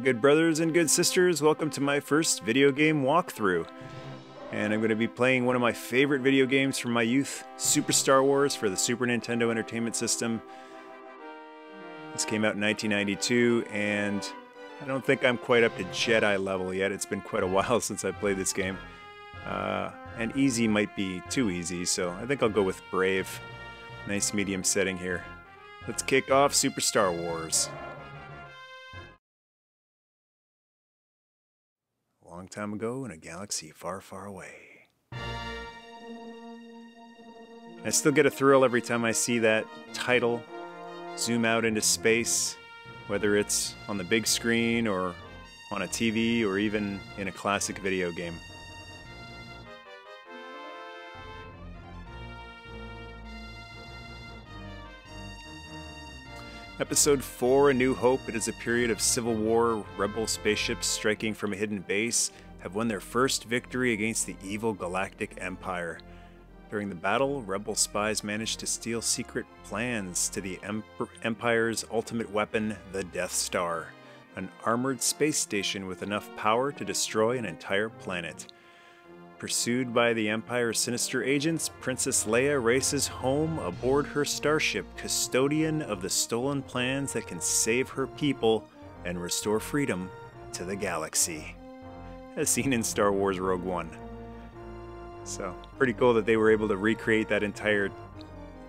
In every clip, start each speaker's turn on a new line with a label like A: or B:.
A: good brothers and good sisters, welcome to my first video game walkthrough. And I'm going to be playing one of my favorite video games from my youth, Super Star Wars for the Super Nintendo Entertainment System. This came out in 1992, and I don't think I'm quite up to Jedi level yet. It's been quite a while since I played this game. And easy might be too easy, so I think I'll go with Brave. Nice medium setting here. Let's kick off Super Star Wars. A long time ago in a galaxy far, far away. I still get a thrill every time I see that title zoom out into space, whether it's on the big screen or on a TV or even in a classic video game. Episode 4, A New Hope. It is a period of civil war. Rebel spaceships striking from a hidden base have won their first victory against the evil Galactic Empire. During the battle, Rebel spies managed to steal secret plans to the Empire's ultimate weapon, the Death Star, an armored space station with enough power to destroy an entire planet. Pursued by the Empire's sinister agents, Princess Leia races home aboard her starship, custodian of the stolen plans that can save her people and restore freedom to the galaxy, as seen in Star Wars Rogue One. So, pretty cool that they were able to recreate that entire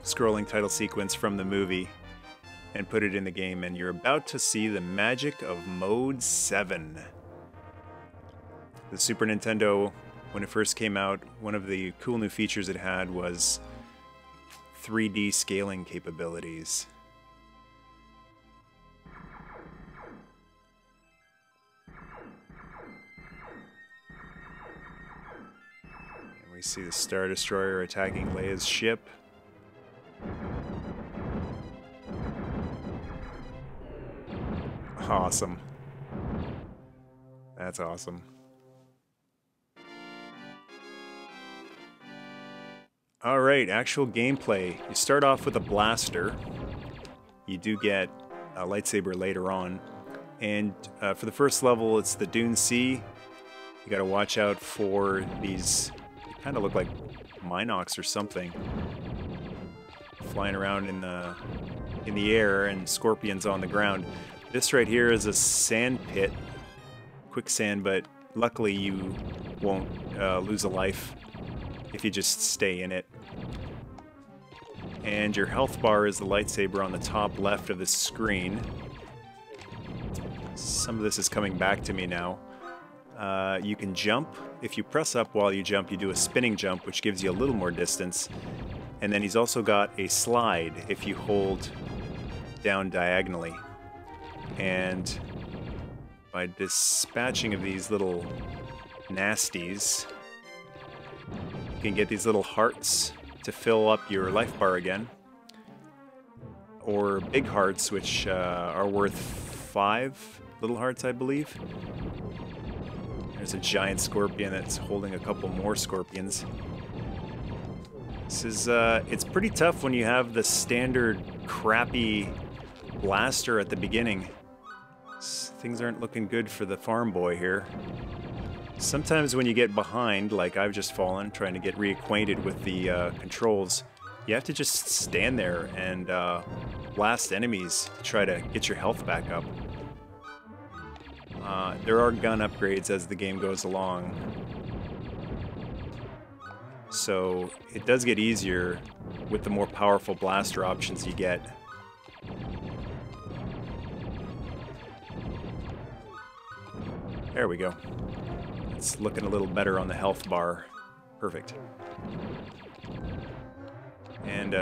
A: scrolling title sequence from the movie and put it in the game, and you're about to see the magic of Mode 7. The Super Nintendo, when it first came out, one of the cool new features it had was 3D scaling capabilities. And we see the Star Destroyer attacking Leia's ship. Awesome. That's awesome. Alright, actual gameplay. You start off with a blaster. You do get a lightsaber later on. And for the first level, it's the Dune Sea. You gotta watch out for these, they kind of look like Minox or something, flying around in the air, and scorpions on the ground. This right here is a sand pit, quicksand, but luckily you won't lose a life if you just stay in it. And your health bar is the lightsaber on the top left of the screen. Some of this is coming back to me now. You can jump. If you press up while you jump, you do a spinning jump, which gives you a little more distance. And then he's also got a slide if you hold down diagonally. And by dispatching of these little nasties, you can get these little hearts to fill up your life bar again, or big hearts, which are worth 5 little hearts, I believe. There's a giant scorpion that's holding a couple more scorpions. This is it's pretty tough when you have the standard crappy blaster at the beginning. Things aren't looking good for the farm boy here. Sometimes when you get behind, like I've just fallen, trying to get reacquainted with the controls, you have to just stand there and blast enemies to try to get your health back up. There are gun upgrades as the game goes along, so it does get easier with the more powerful blaster options you get. There we go. It's looking a little better on the health bar. Perfect. And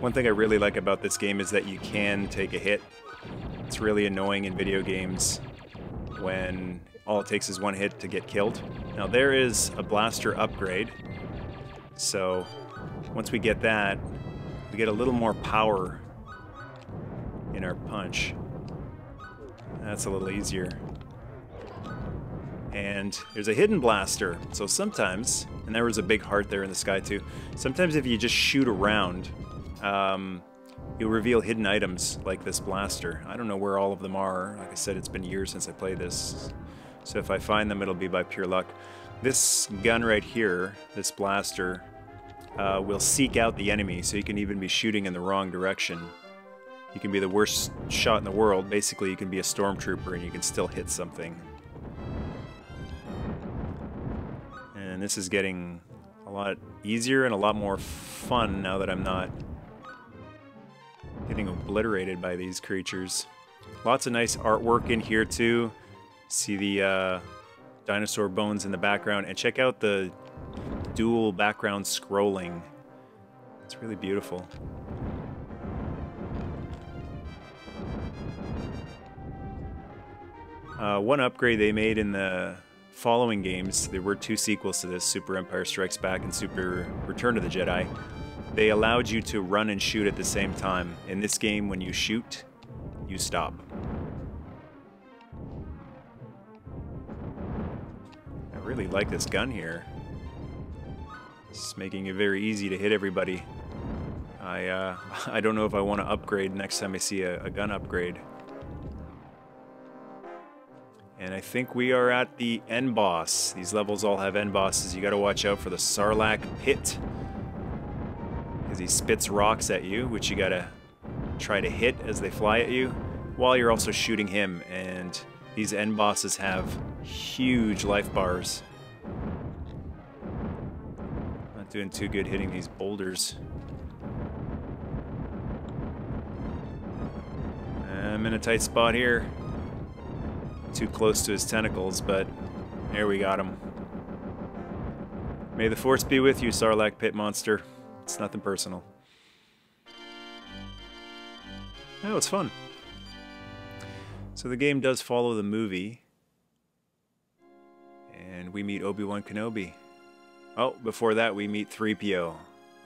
A: one thing I really like about this game is that you can take a hit. It's really annoying in video games when all it takes is one hit to get killed. Now there is a blaster upgrade, so once we get that, we get a little more power in our punch. That's a little easier. And there's a hidden blaster, so sometimes, and there was a big heart there in the sky too, sometimes if you just shoot around, you'll reveal hidden items like this blaster. I don't know where all of them are. Like I said, it's been years since I played this. So if I find them, it'll be by pure luck. This gun right here, this blaster, will seek out the enemy, so you can even be shooting in the wrong direction. You can be the worst shot in the world. Basically, you can be a stormtrooper and you can still hit something. And this is getting a lot easier and a lot more fun now that I'm not getting obliterated by these creatures. Lots of nice artwork in here too. See the dinosaur bones in the background, and check out the dual background scrolling. It's really beautiful. One upgrade they made in the following games, there were 2 sequels to this, Super Empire Strikes Back and Super Return of the Jedi. They allowed you to run and shoot at the same time. In this game, when you shoot, you stop. I really like this gun here. It's making it very easy to hit everybody. I don't know if I want to upgrade next time I see a gun upgrade. And I think we are at the end boss. These levels all have end bosses. You gotta watch out for the Sarlacc pit, because he spits rocks at you, which you gotta try to hit as they fly at you, while you're also shooting him. And these end bosses have huge life bars. Not doing too good hitting these boulders. I'm in a tight spot here. Too close to his tentacles, but there we got him. May the force be with you, Sarlacc pit monster. It's nothing personal. Oh, it's fun. So the game does follow the movie, and we meet Obi-Wan Kenobi. Oh, before that we meet 3PO.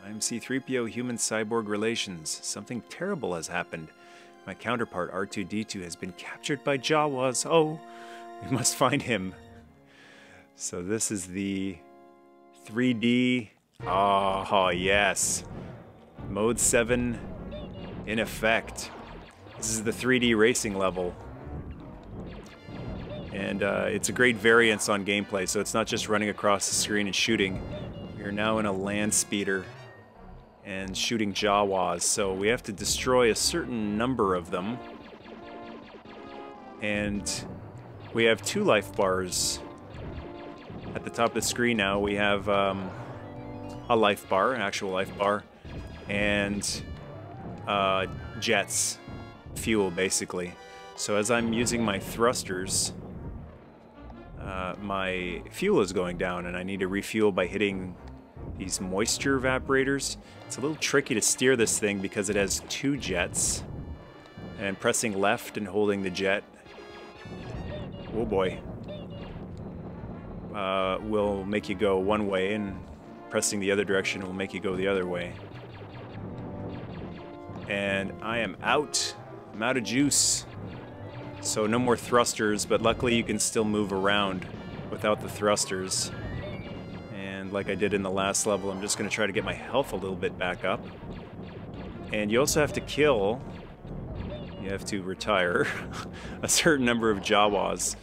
A: I'm C-3PO, human-cyborg relations. Something terrible has happened. My counterpart, R2-D2, has been captured by Jawas. Oh, we must find him. So this is the 3D... Oh, yes. Mode 7 in effect. This is the 3D racing level. And it's a great variance on gameplay, so it's not just running across the screen and shooting. We are now in a land speeder and shooting Jawas, so we have to destroy a certain number of them. And we have 2 life bars. At the top of the screen now we have a life bar, an actual life bar, and jets, fuel basically. So as I'm using my thrusters, my fuel is going down, and I need to refuel by hitting these moisture evaporators. It's a little tricky to steer this thing because it has 2 jets, and pressing left and holding the jet, oh boy, will make you go one way, and pressing the other direction will make you go the other way. And I am out. I'm out of juice. So no more thrusters, but luckily you can still move around without the thrusters. And like I did in the last level, I'm just going to try to get my health a little bit back up. And you also have to kill, you have to retire a certain number of Jawas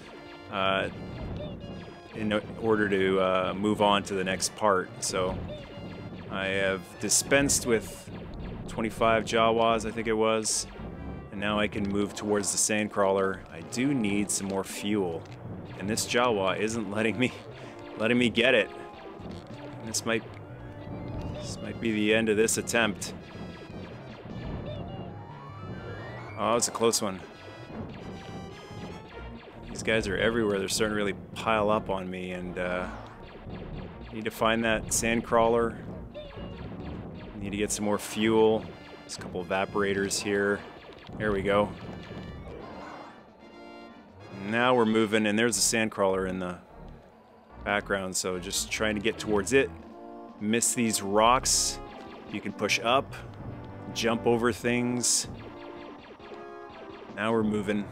A: in order to move on to the next part. So I have dispensed with 25 Jawas, I think it was. And now I can move towards the sandcrawler. I do need some more fuel. And this Jawa isn't letting me get it. This might be the end of this attempt. Oh, it's a close one. These guys are everywhere. They're starting to really pile up on me, and need to find that sandcrawler. Need to get some more fuel. There's a couple evaporators here. There we go. Now we're moving, and there's a sandcrawler in the background, so just trying to get towards it. Miss these rocks. You can push up, jump over things. Now we're moving.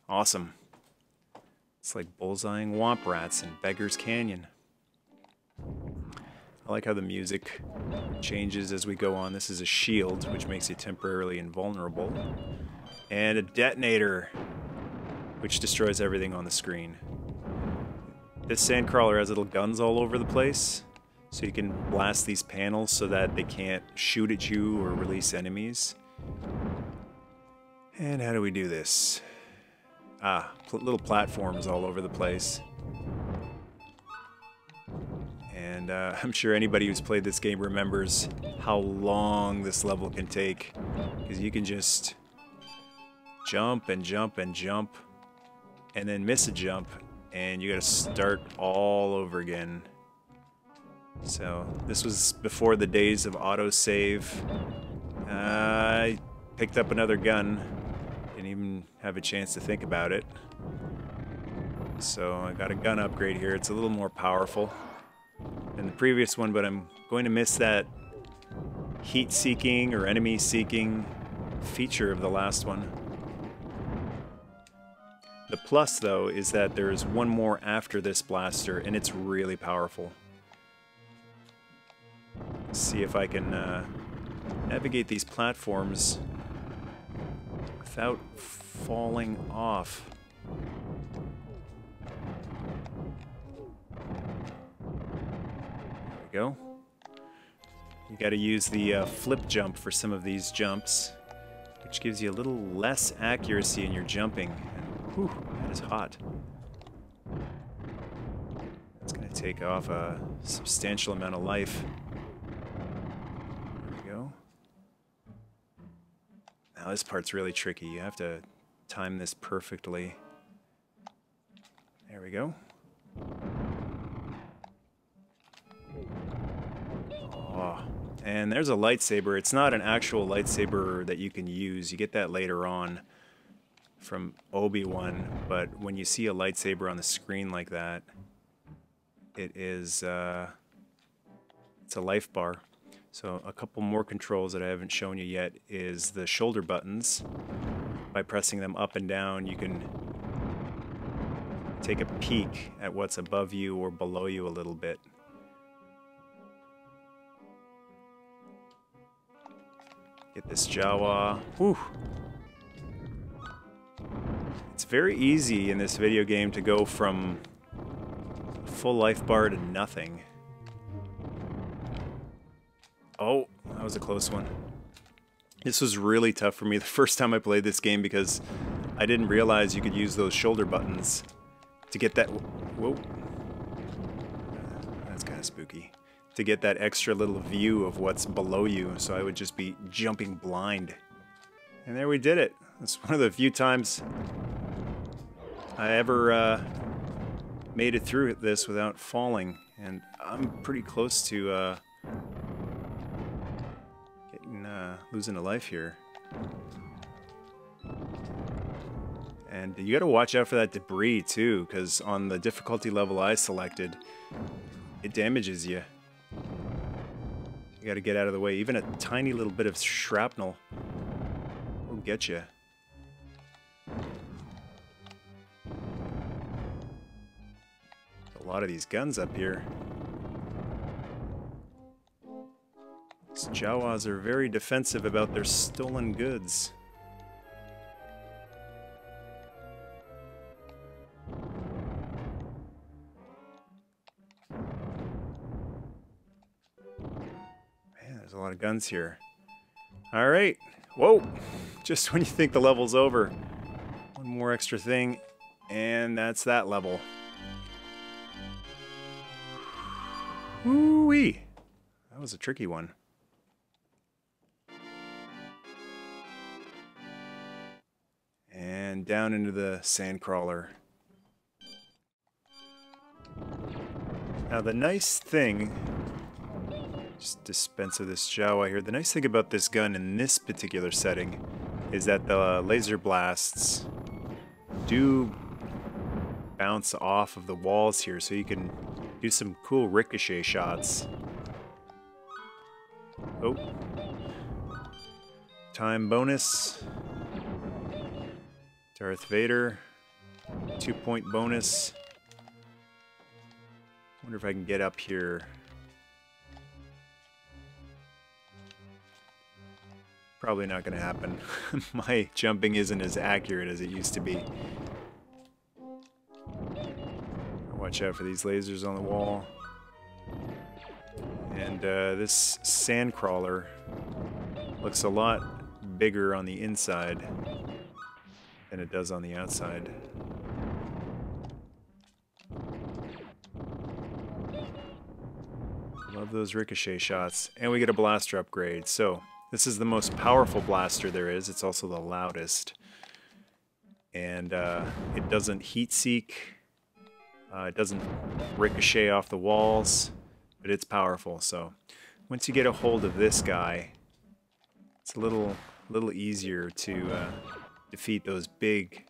A: Awesome. It's like bullseyeing womp rats in Beggar's Canyon. I like how the music changes as we go on. This is a shield, which makes you temporarily invulnerable. And a detonator, which destroys everything on the screen. This sandcrawler has little guns all over the place, so you can blast these panels so that they can't shoot at you or release enemies. And how do we do this? Little platforms all over the place. And I'm sure anybody who's played this game remembers how long this level can take, because you can just jump and jump and jump, and then miss a jump, and you gotta start all over again. So this was before the days of autosave. I picked up another gun, didn't even have a chance to think about it. So I got a gun upgrade here. It's a little more powerful than the previous one, but I'm going to miss that heat-seeking or enemy-seeking feature of the last one. The plus, though, is that there's one more after this blaster, and it's really powerful. Let's see if I can navigate these platforms without falling off. There we go. You gotta use the flip jump for some of these jumps, which gives you a little less accuracy in your jumping. Whew, that is hot. That's going to take off a substantial amount of life. There we go. Now this part's really tricky. You have to time this perfectly. There we go. Oh, and there's a lightsaber. It's not an actual lightsaber that you can use. You get that later on from Obi-Wan, but when you see a lightsaber on the screen like that, it is it's a life bar. So a couple more controls that I haven't shown you yet is the shoulder buttons. By pressing them up and down, you can take a peek at what's above you or below you a little bit. Get this Jawa. Whew. It's very easy in this video game to go from full life bar to nothing. Oh, that was a close one. This was really tough for me the first time I played this game because I didn't realize you could use those shoulder buttons to get that... Whoa. That's kind of spooky. To get that extra little view of what's below you, so I would just be jumping blind. And there we did it. That's one of the few times I ever made it through this without falling, and I'm pretty close to losing a life here. And you gotta watch out for that debris too, because on the difficulty level I selected, it damages you. You gotta get out of the way. Even a tiny little bit of shrapnel will get you. A lot of these guns up here. These Jawas are very defensive about their stolen goods. Man, there's a lot of guns here. Alright. Whoa! Just when you think the level's over. One more extra thing, and that's that level. Woo-wee! That was a tricky one. And down into the sandcrawler. Now the nice thing, just dispense of this Jawa here, the nice thing about this gun in this particular setting is that the laser blasts do bounce off of the walls here, so you can do some cool ricochet shots. Oh. Time bonus. Darth Vader. 2-point bonus. Wonder if I can get up here. probably not going to happen. My jumping isn't as accurate as it used to be. Watch out for these lasers on the wall. And this sand crawler looks a lot bigger on the inside than it does on the outside. Love those ricochet shots. And we get a blaster upgrade. So this is the most powerful blaster there is. It's also the loudest. And it doesn't heat seek. It doesn't ricochet off the walls, but it's powerful. So once you get a hold of this guy, it's a little easier to defeat those big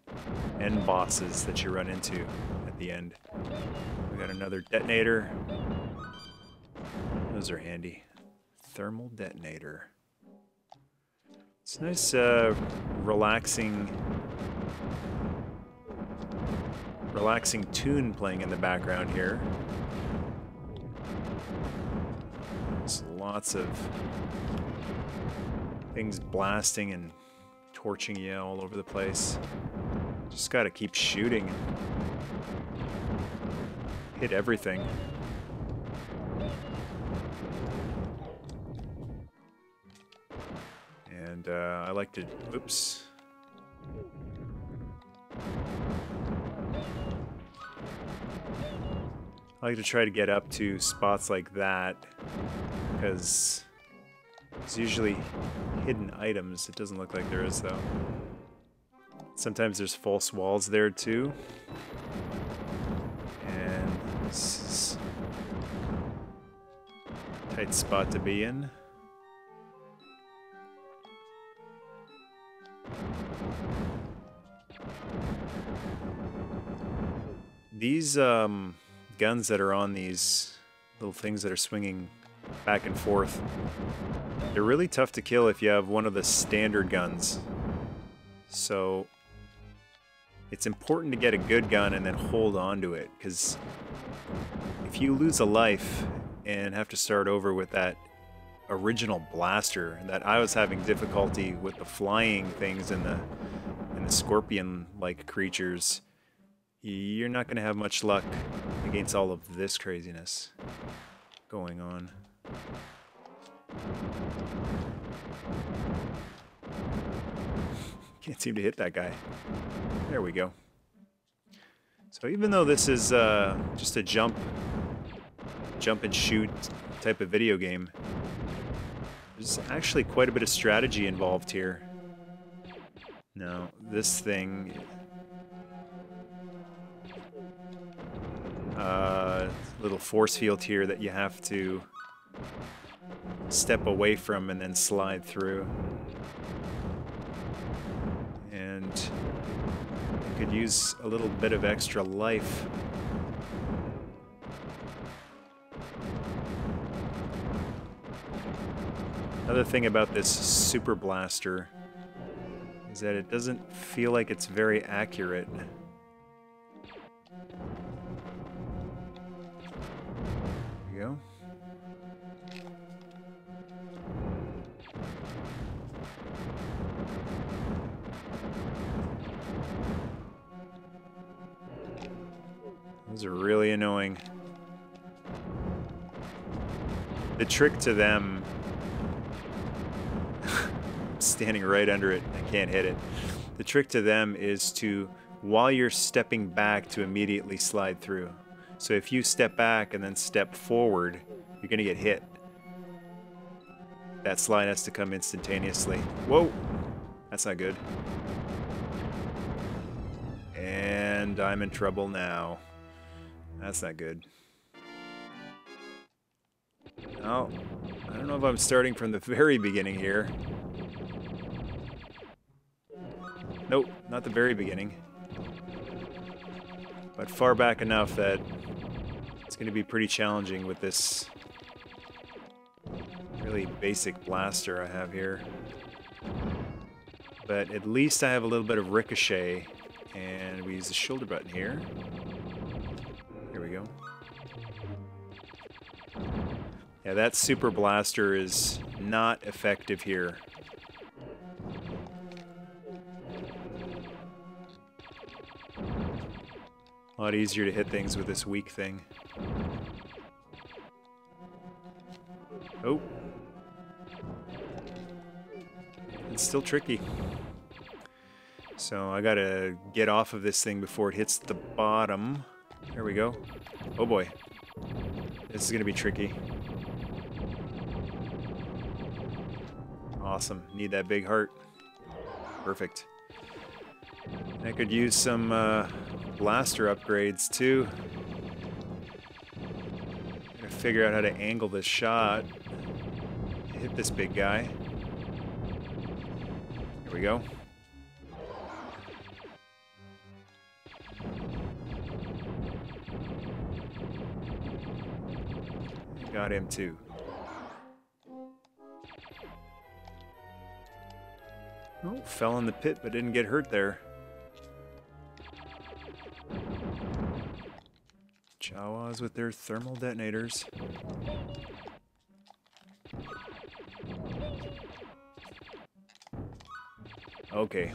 A: end bosses that you run into at the end. We got another detonator. Those are handy. Thermal detonator. It's nice, relaxing tune playing in the background here. There's lots of things blasting and torching you all over the place. Just gotta keep shooting. Hit everything. And I like to... Oops. I like to try to get up to spots like that, because there's usually hidden items. It doesn't look like there is, though. Sometimes there's false walls there, too. And this is a tight spot to be in. These, guns that are on these little things that are swinging back and forth, they're really tough to kill if you have one of the standard guns. So it's important to get a good gun and then hold on to it, because if you lose a life and have to start over with that original blaster, that I was having difficulty with the flying things and the scorpion-like creatures, you're not going to have much luck against all of this craziness going on. Can't seem to hit that guy. There we go. So even though this is just a jump and shoot type of video game, there's actually quite a bit of strategy involved here. Now, this thing... little force field here that you have to step away from and then slide through. And you could use a little bit of extra life. Another thing about this Super Blaster is that it doesn't feel like it's very accurate. Go. Those are really annoying. The trick to them... I'm standing right under it. I can't hit it. The trick to them is to, while you're stepping back, to immediately slide through. So if you step back and then step forward, you're going to get hit. That slide has to come instantaneously. Whoa! That's not good. And I'm in trouble now. That's not good. Oh, I don't know if I'm starting from the very beginning here. Nope, not the very beginning. But far back enough that it's going to be pretty challenging with this really basic blaster I have here. But at least I have a little bit of ricochet, and we use the shoulder button here. Here we go. Yeah, that Super Blaster is not effective here. A lot easier to hit things with this weak thing. Oh. It's still tricky. So I gotta get off of this thing before it hits the bottom. There we go. Oh boy. This is gonna be tricky. Awesome. Need that big heart. Perfect. I could use some blaster upgrades too. Gotta figure out how to angle this shot. Hit this big guy. Here we go. Got him too. Oh, fell in the pit but didn't get hurt there. Jawas with their thermal detonators. Okay.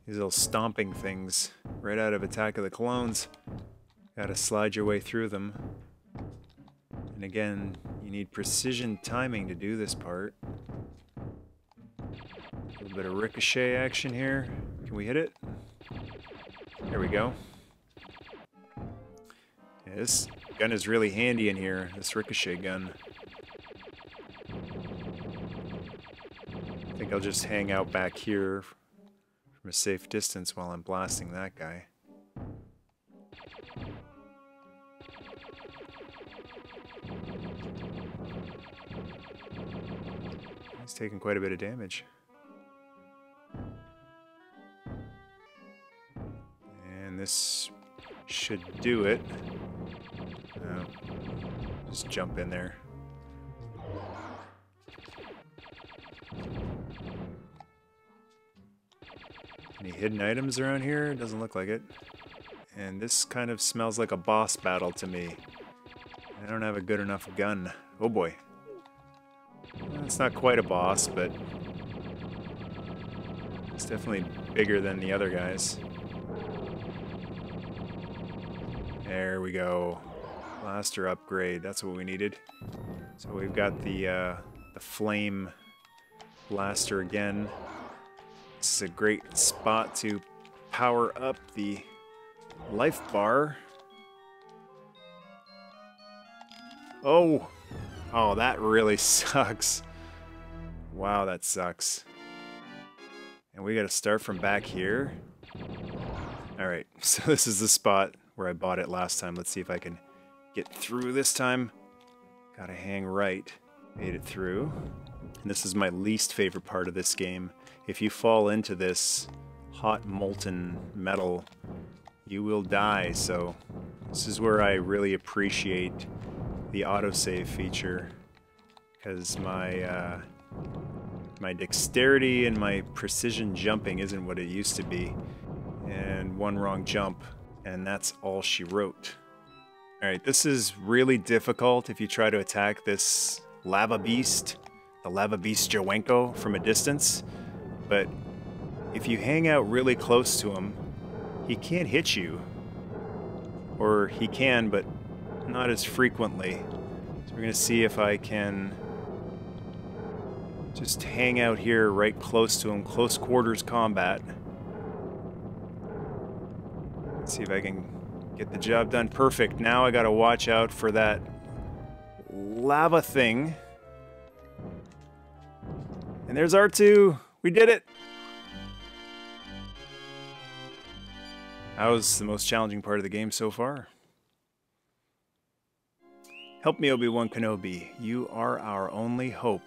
A: These little stomping things right out of Attack of the Clones. Gotta slide your way through them. And again, you need precision timing to do this part. A little bit of ricochet action here. Can we hit it? There we go. Yeah, this gun is really handy in here, this ricochet gun. I think I'll just hang out back here from a safe distance while I'm blasting that guy. He's taking quite a bit of damage. And this should do it. Just jump in there. Any hidden items around here? Doesn't look like it. And this kind of smells like a boss battle to me. I don't have a good enough gun. Oh boy. It's not quite a boss, but it's definitely bigger than the other guys. There we go. Blaster upgrade. That's what we needed. So we've got the flame blaster again. This is a great spot to power up the life bar. Oh! Oh, that really sucks. Wow, that sucks. And we gotta start from back here. Alright, so this is the spot where I bought it last time. Let's see if I can get through this time. Gotta hang right. Made it through. And this is my least favorite part of this game. If you fall into this hot molten metal, you will die. So this is where I really appreciate the autosave feature, because my my dexterity and my precision jumping isn't what it used to be. And one wrong jump, and that's all she wrote. Alright, this is really difficult if you try to attack this lava beast, the lava beast Jawenko, from a distance. But if you hang out really close to him, he can't hit you. Or he can, but not as frequently. So we're going to see if I can just hang out here right close to him, close quarters combat. Let's see if I can get the job done. Perfect. Now I got to watch out for that lava thing. And there's R2. We did it. That was the most challenging part of the game so far. Help me, Obi-Wan Kenobi. You are our only hope.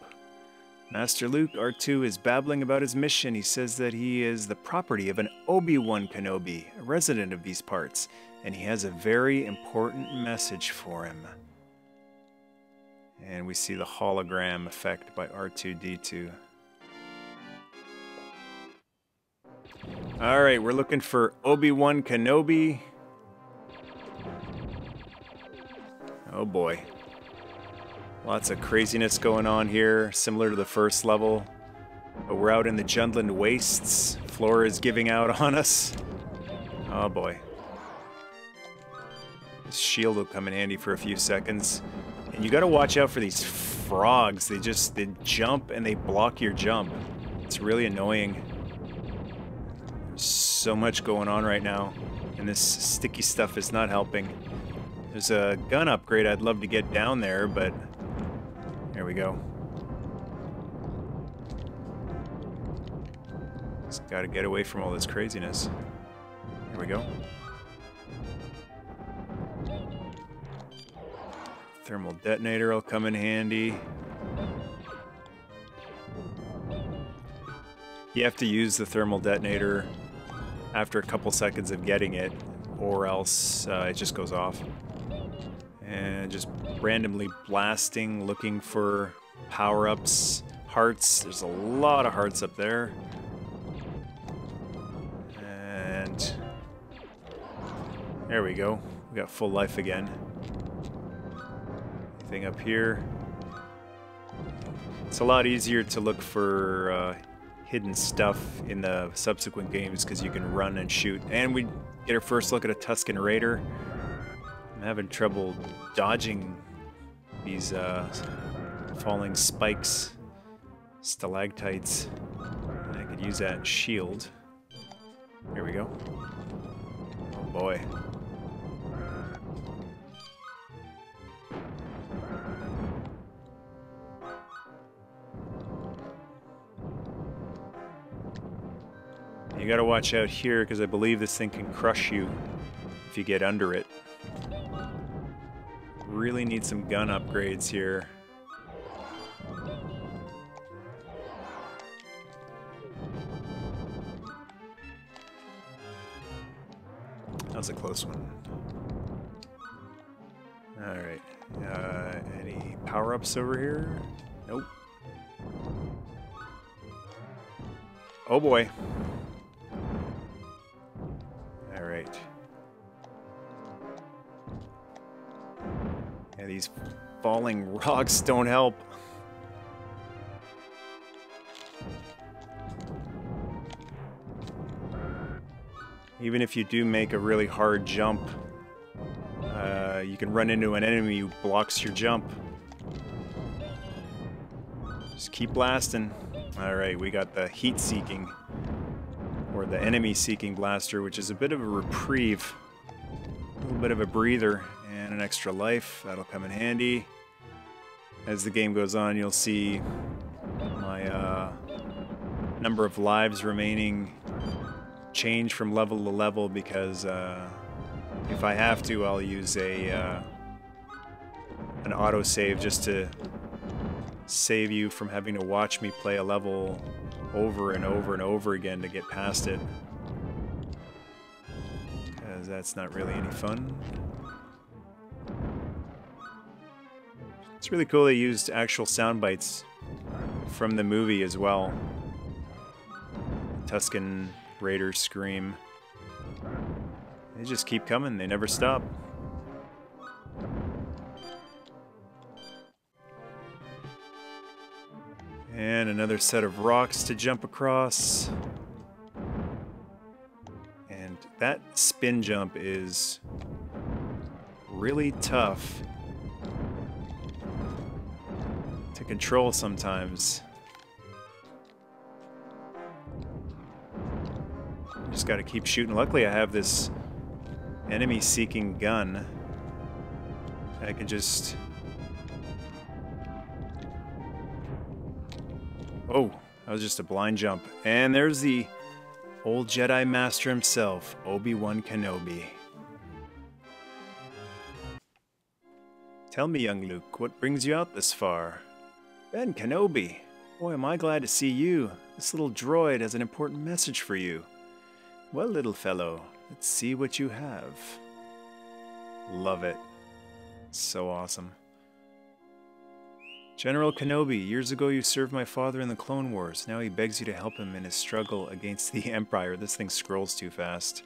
A: Master Luke, R2 is babbling about his mission. He says that he is the property of an Obi-Wan Kenobi, a resident of these parts, and he has a very important message for him. And we see the hologram effect by R2-D2. Alright, we're looking for Obi-Wan Kenobi. Oh boy. Lots of craziness going on here, similar to the first level. But we're out in the Jundland Wastes. Flora is giving out on us. Oh boy. This shield will come in handy for a few seconds. And you gotta watch out for these frogs. They jump and they block your jump. It's really annoying. There's so much going on right now, and this sticky stuff is not helping. There's a gun upgrade I'd love to get down there, but there we go. Just gotta get away from all this craziness. Here we go. Thermal detonator will come in handy. You have to use the thermal detonator after a couple seconds of getting it, or else it just goes off. And just randomly blasting, looking for power-ups, hearts. There's a lot of hearts up there. And there we go. We got full life again. Anything up here? It's a lot easier to look for hidden stuff in the subsequent games because you can run and shoot. And we get our first look at a Tusken Raider. I'm having trouble dodging these falling spikes, stalactites. And I could use that shield. Here we go. Oh boy. You gotta watch out here because I believe this thing can crush you if you get under it. Really need some gun upgrades here. That was a close one. Alright. Any power-ups over here? Nope. Oh boy. Alright. Yeah, these falling rocks don't help. Even if you do make a really hard jump, you can run into an enemy who blocks your jump. Just keep blasting. Alright, we got the heat-seeking, or the enemy-seeking blaster, which is a bit of a reprieve. A little bit of a breather, and an extra life. That'll come in handy. As the game goes on, you'll see my number of lives remaining change from level to level, because if I have to, I'll use an autosave just to save you from having to watch me play a level over and over and over again to get past it. Because that's not really any fun. It's really cool they used actual sound bites from the movie as well. Tusken Raider scream. They just keep coming, they never stop. And another set of rocks to jump across. And that spin jump is really tough to control sometimes. Just gotta keep shooting. Luckily I have this enemy-seeking gun. I can just... Oh, that was just a blind jump. And there's the old Jedi Master himself, Obi-Wan Kenobi. Tell me, young Luke, what brings you out this far? Ben Kenobi. Boy, am I glad to see you. This little droid has an important message for you. Well, little fellow, let's see what you have. Love it. So awesome. General Kenobi, years ago you served my father in the Clone Wars. Now he begs you to help him in his struggle against the Empire. This thing scrolls too fast.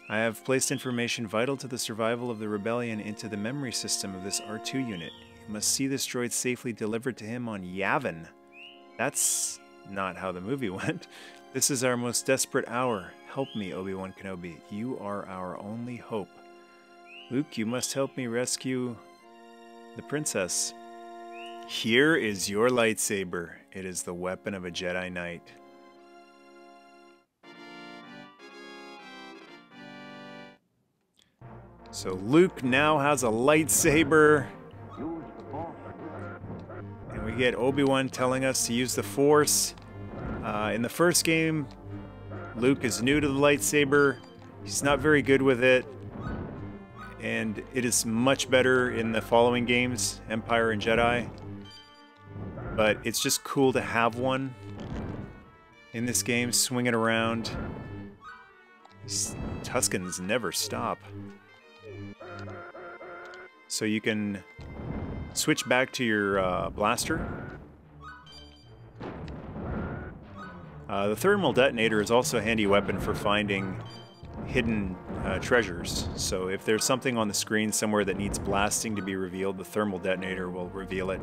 A: I have placed information vital to the survival of the rebellion into the memory system of this R2 unit. You must see this droid safely delivered to him on Yavin. That's not how the movie went. This is our most desperate hour. Help me, Obi-Wan Kenobi. You are our only hope. Luke, you must help me rescue the princess. Here is your lightsaber. It is the weapon of a Jedi Knight. So Luke now has a lightsaber. And we get Obi-Wan telling us to use the Force. In the first game, Luke is new to the lightsaber. He's not very good with it. And it is much better in the following games, Empire and Jedi. But it's just cool to have one in this game, swinging around. These Tuskens never stop. So you can switch back to your blaster. The thermal detonator is also a handy weapon for finding hidden treasures. So if there's something on the screen somewhere that needs blasting to be revealed, the thermal detonator will reveal it.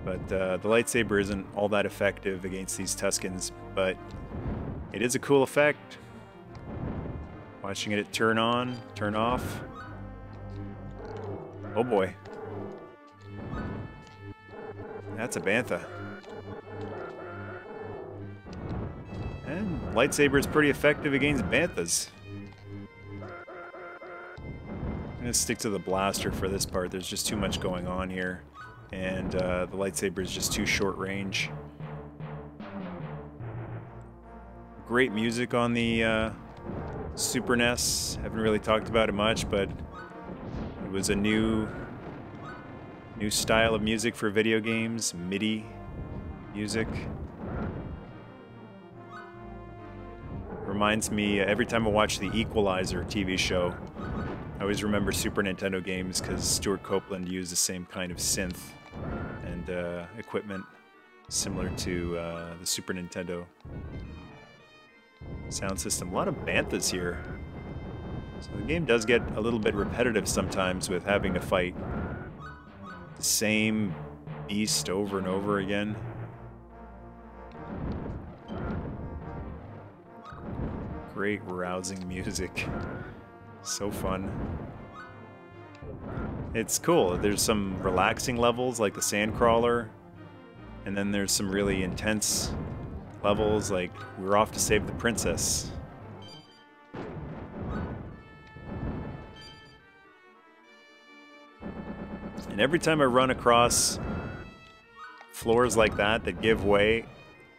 A: But the lightsaber isn't all that effective against these Tuskens, but it is a cool effect. Watching it turn on, turn off. Oh boy. That's a bantha. And lightsaber is pretty effective against banthas. I'm gonna stick to the blaster for this part. There's just too much going on here. And the lightsaber is just too short range. Great music on the Super NES. Haven't really talked about it much, but it was a new style of music for video games, MIDI music. Reminds me, every time I watch the Equalizer TV show, I always remember Super Nintendo games because Stuart Copeland used the same kind of synth and equipment similar to the Super Nintendo sound system. A lot of banthas here. So the game does get a little bit repetitive sometimes with having to fight the same beast over and over again. Great rousing music. So fun. It's cool. There's some relaxing levels like the Sandcrawler, and then there's some really intense levels like we're off to save the princess. And every time I run across floors like that give way,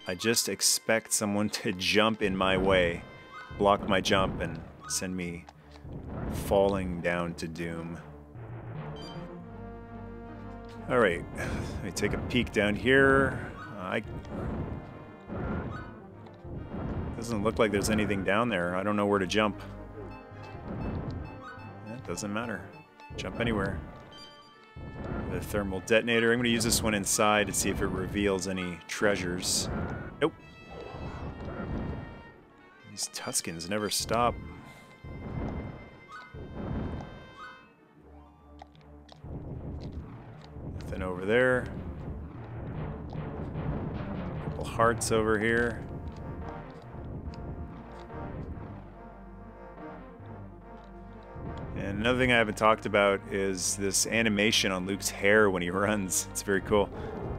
A: I just expect someone to jump in my way, block my jump, and send me falling down to doom. Alright, let me take a peek down here. Doesn't look like there's anything down there. I don't know where to jump. It doesn't matter. Jump anywhere. The thermal detonator. I'm going to use this one inside to see if it reveals any treasures. Nope. These Tuskens never stop. Nothing over there. Couple hearts over here. And another thing I haven't talked about is this animation on Luke's hair when he runs. It's very cool.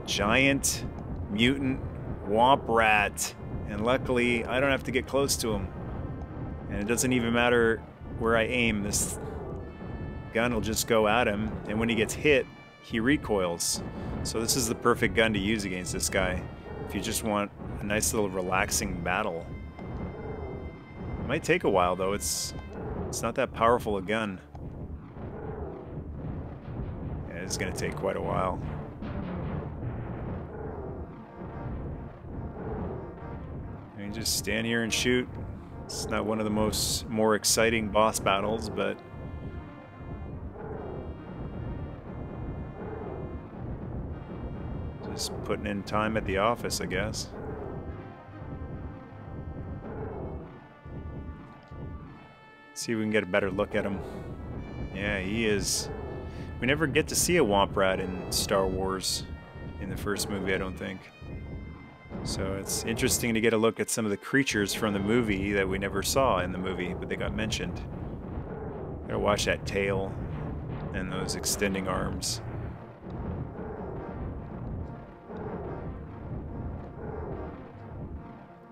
A: Giant mutant womp rat. And luckily, I don't have to get close to him. And it doesn't even matter where I aim. This gun will just go at him. And when he gets hit, he recoils. So this is the perfect gun to use against this guy. If you just want a nice little relaxing battle. It might take a while though. It's not that powerful a gun. Yeah, it's gonna take quite a while. I mean, just stand here and shoot. It's not one of the more exciting boss battles, but just putting in time at the office, I guess. See if we can get a better look at him. Yeah, he is. We never get to see a Womp Rat in Star Wars in the first movie, I don't think. So it's interesting to get a look at some of the creatures from the movie that we never saw in the movie, but they got mentioned. Gotta watch that tail and those extending arms.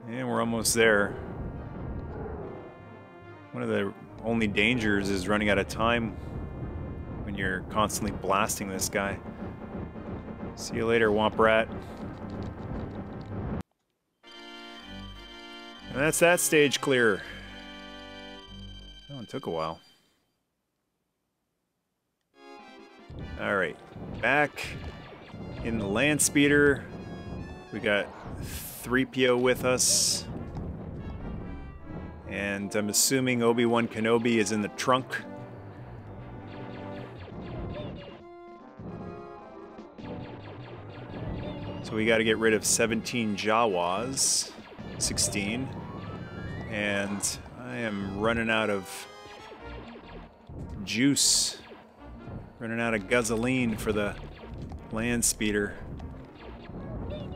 A: And we're almost there. One of the only dangers is running out of time when you're constantly blasting this guy. See you later, Womp Rat. And that's that stage clear. Oh, it took a while. Alright, back in the land speeder. We got 3PO with us. And I'm assuming Obi-Wan Kenobi is in the trunk. So we got to get rid of 17 Jawas. 16. And I am running out of juice. Running out of gasoline for the land speeder.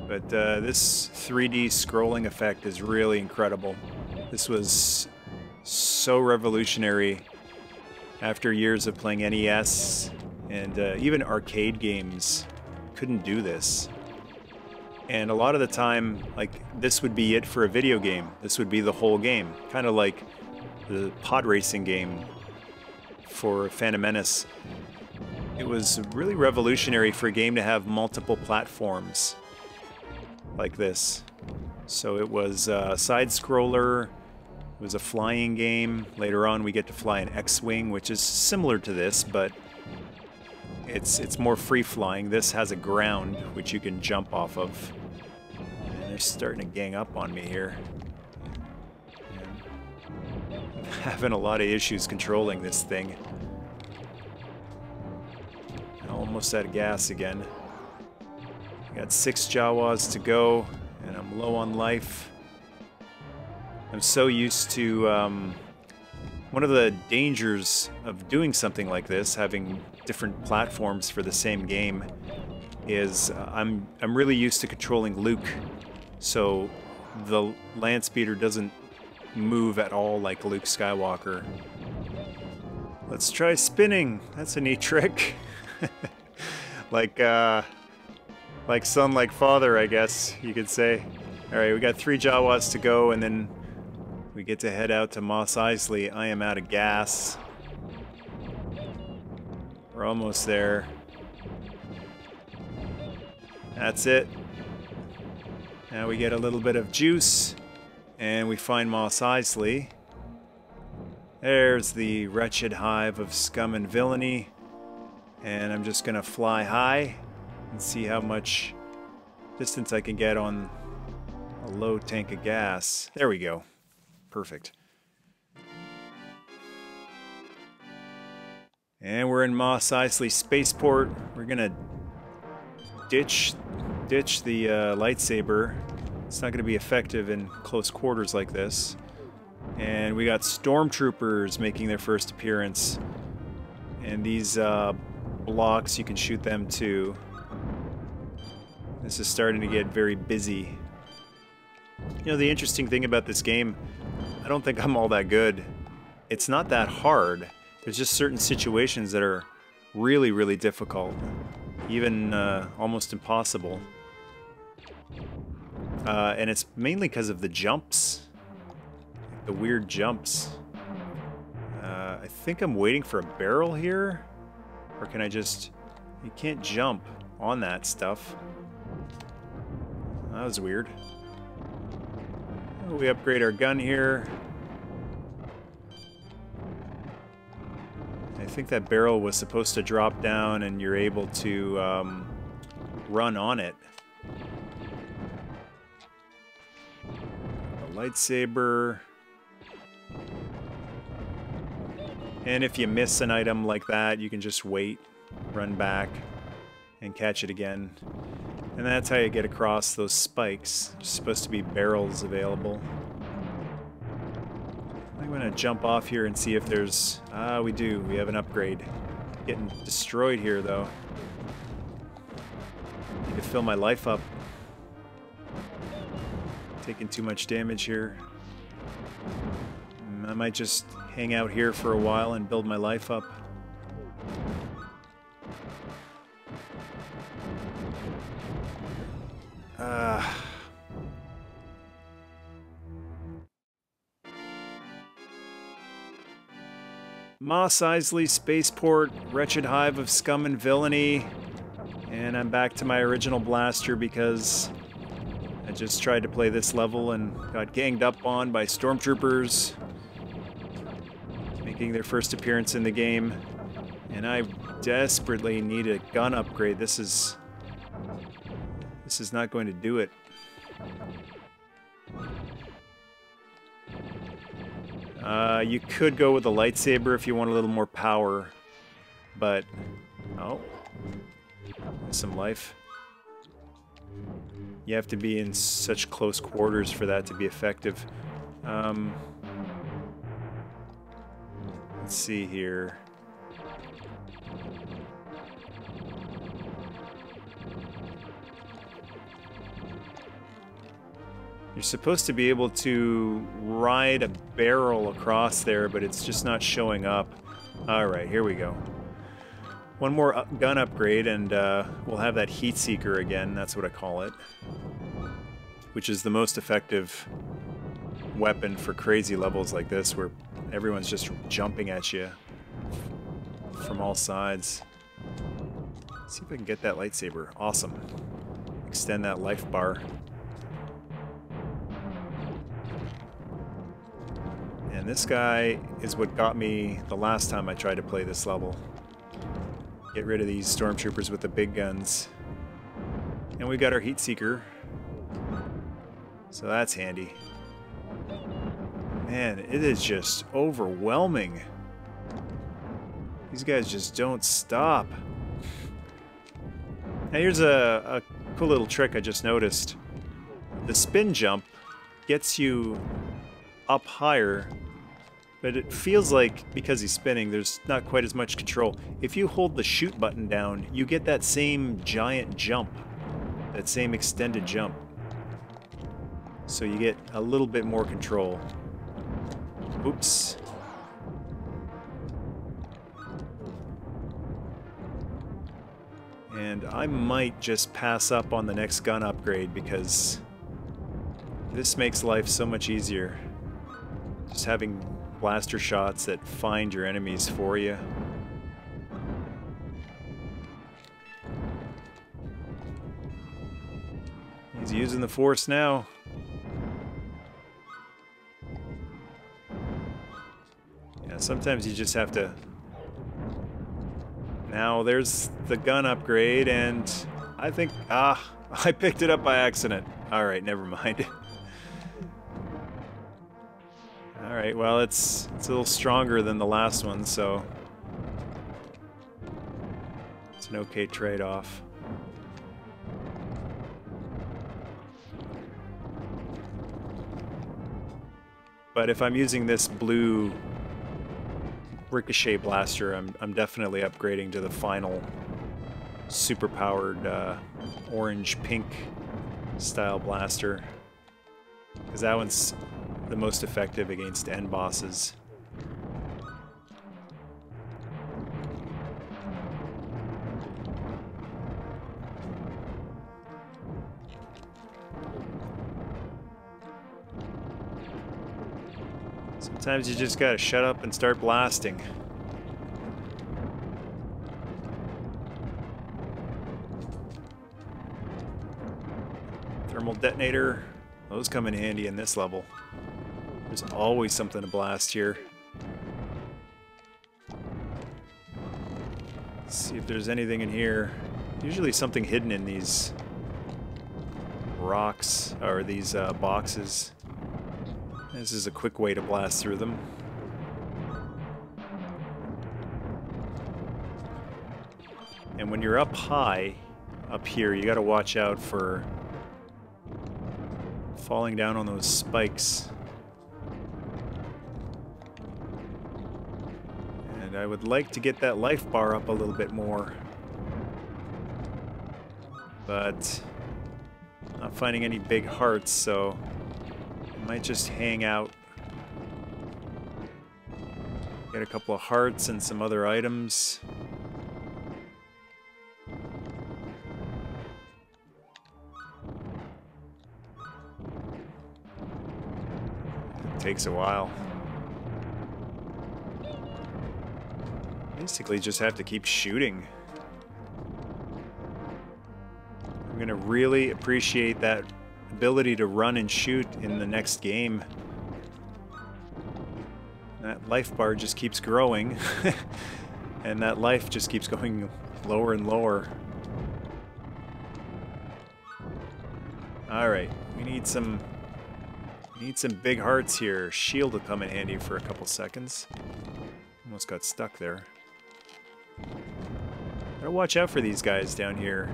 A: But this 3D scrolling effect is really incredible. This was so revolutionary after years of playing NES and even arcade games couldn't do this. And a lot of the time, like, this would be it for a video game. This would be the whole game. Kind of like the pod racing game for Phantom Menace. It was really revolutionary for a game to have multiple platforms like this. So it was a side-scroller, it was a flying game. Later on we get to fly an X-Wing, which is similar to this, but it's more free-flying. This has a ground, which you can jump off of. And they're starting to gang up on me here. And I'm having a lot of issues controlling this thing. Almost out of gas again. Got 6 Jawas to go, and I'm low on life. I'm so used to one of the dangers of doing something like this, having different platforms for the same game, is I'm really used to controlling Luke, so the land speeder doesn't move at all like Luke Skywalker. Let's try spinning. That's a neat trick. Like son, like father, I guess you could say. Alright, we got 3 Jawas to go, and then we get to head out to Mos Eisley. I am out of gas. We're almost there. That's it. Now we get a little bit of juice, and we find Mos Eisley. There's the wretched hive of scum and villainy. And I'm just gonna fly high and see how much distance I can get on a low tank of gas. There we go. Perfect. And we're in Mos Eisley Spaceport. We're gonna ditch the lightsaber. It's not gonna be effective in close quarters like this. And we got stormtroopers making their first appearance. And these blocks, you can shoot them too. This is starting to get very busy. You know, the interesting thing about this game, I don't think I'm all that good. It's not that hard. There's just certain situations that are really, really difficult. Even almost impossible. And it's mainly because of the jumps. The weird jumps. I think I'm waiting for a barrel here. Or can I just... You can't jump on that stuff. That was weird. We upgrade our gun here. I think that barrel was supposed to drop down and you're able to run on it. A lightsaber. And if you miss an item like that, you can just wait, run back, and catch it again. And that's how you get across those spikes. There's supposed to be barrels available. I'm gonna jump off here and see if there's... Ah, we do. We have an upgrade. Getting destroyed here, though. Need to fill my life up. Taking too much damage here. I might just hang out here for a while and build my life up. Mos Eisley Spaceport, wretched hive of scum and villainy. And I'm back to my original blaster because I just tried to play this level and got ganged up on by stormtroopers making their first appearance in the game. And I desperately need a gun upgrade. This is not going to do it. You could go with a lightsaber if you want a little more power, but... Oh. Some life. You have to be in such close quarters for that to be effective. Let's see here. You're supposed to be able to ride a barrel across there, but it's just not showing up. Alright, here we go. One more gun upgrade and we'll have that heat seeker again, that's what I call it. Which is the most effective weapon for crazy levels like this, where everyone's just jumping at you from all sides. Let's see if I can get that lightsaber. Awesome. Extend that life bar. And this guy is what got me the last time I tried to play this level. Get rid of these stormtroopers with the big guns. And we got our heat seeker. So that's handy. Man, it is just overwhelming. These guys just don't stop. Now here's a cool little trick I just noticed. The spin jump gets you up higher, but it feels like, because he's spinning, there's not quite as much control. If you hold the shoot button down, you get that same giant jump. That same extended jump. So you get a little bit more control. Oops. And I might just pass up on the next gun upgrade because this makes life so much easier. Just having blaster shots that find your enemies for you. He's using the Force now. Yeah, sometimes you just have to... Now there's the gun upgrade, and I think... I picked it up by accident. Alright, never mind. Alright, well, it's a little stronger than the last one, so it's an okay trade-off. But if I'm using this blue ricochet blaster, I'm definitely upgrading to the final super-powered orange-pink style blaster, because that one's the most effective against end bosses. Sometimes you just gotta shut up and start blasting. Thermal detonator. Those come in handy in this level. There's always something to blast here. Let's see if there's anything in here. Usually something hidden in these rocks, or these boxes. This is a quick way to blast through them. And when you're up high, up here, you gotta watch out for falling down on those spikes. And I would like to get that life bar up a little bit more. But I'm not finding any big hearts, so I might just hang out. Get a couple of hearts and some other items. It takes a while. Basically just have to keep shooting. I'm gonna really appreciate that ability to run and shoot in the next game. That life bar just keeps growing, and that life just keeps going lower and lower. Alright, we need some big hearts here. Shield will come in handy for a couple seconds. Almost got stuck there. Gotta watch out for these guys down here.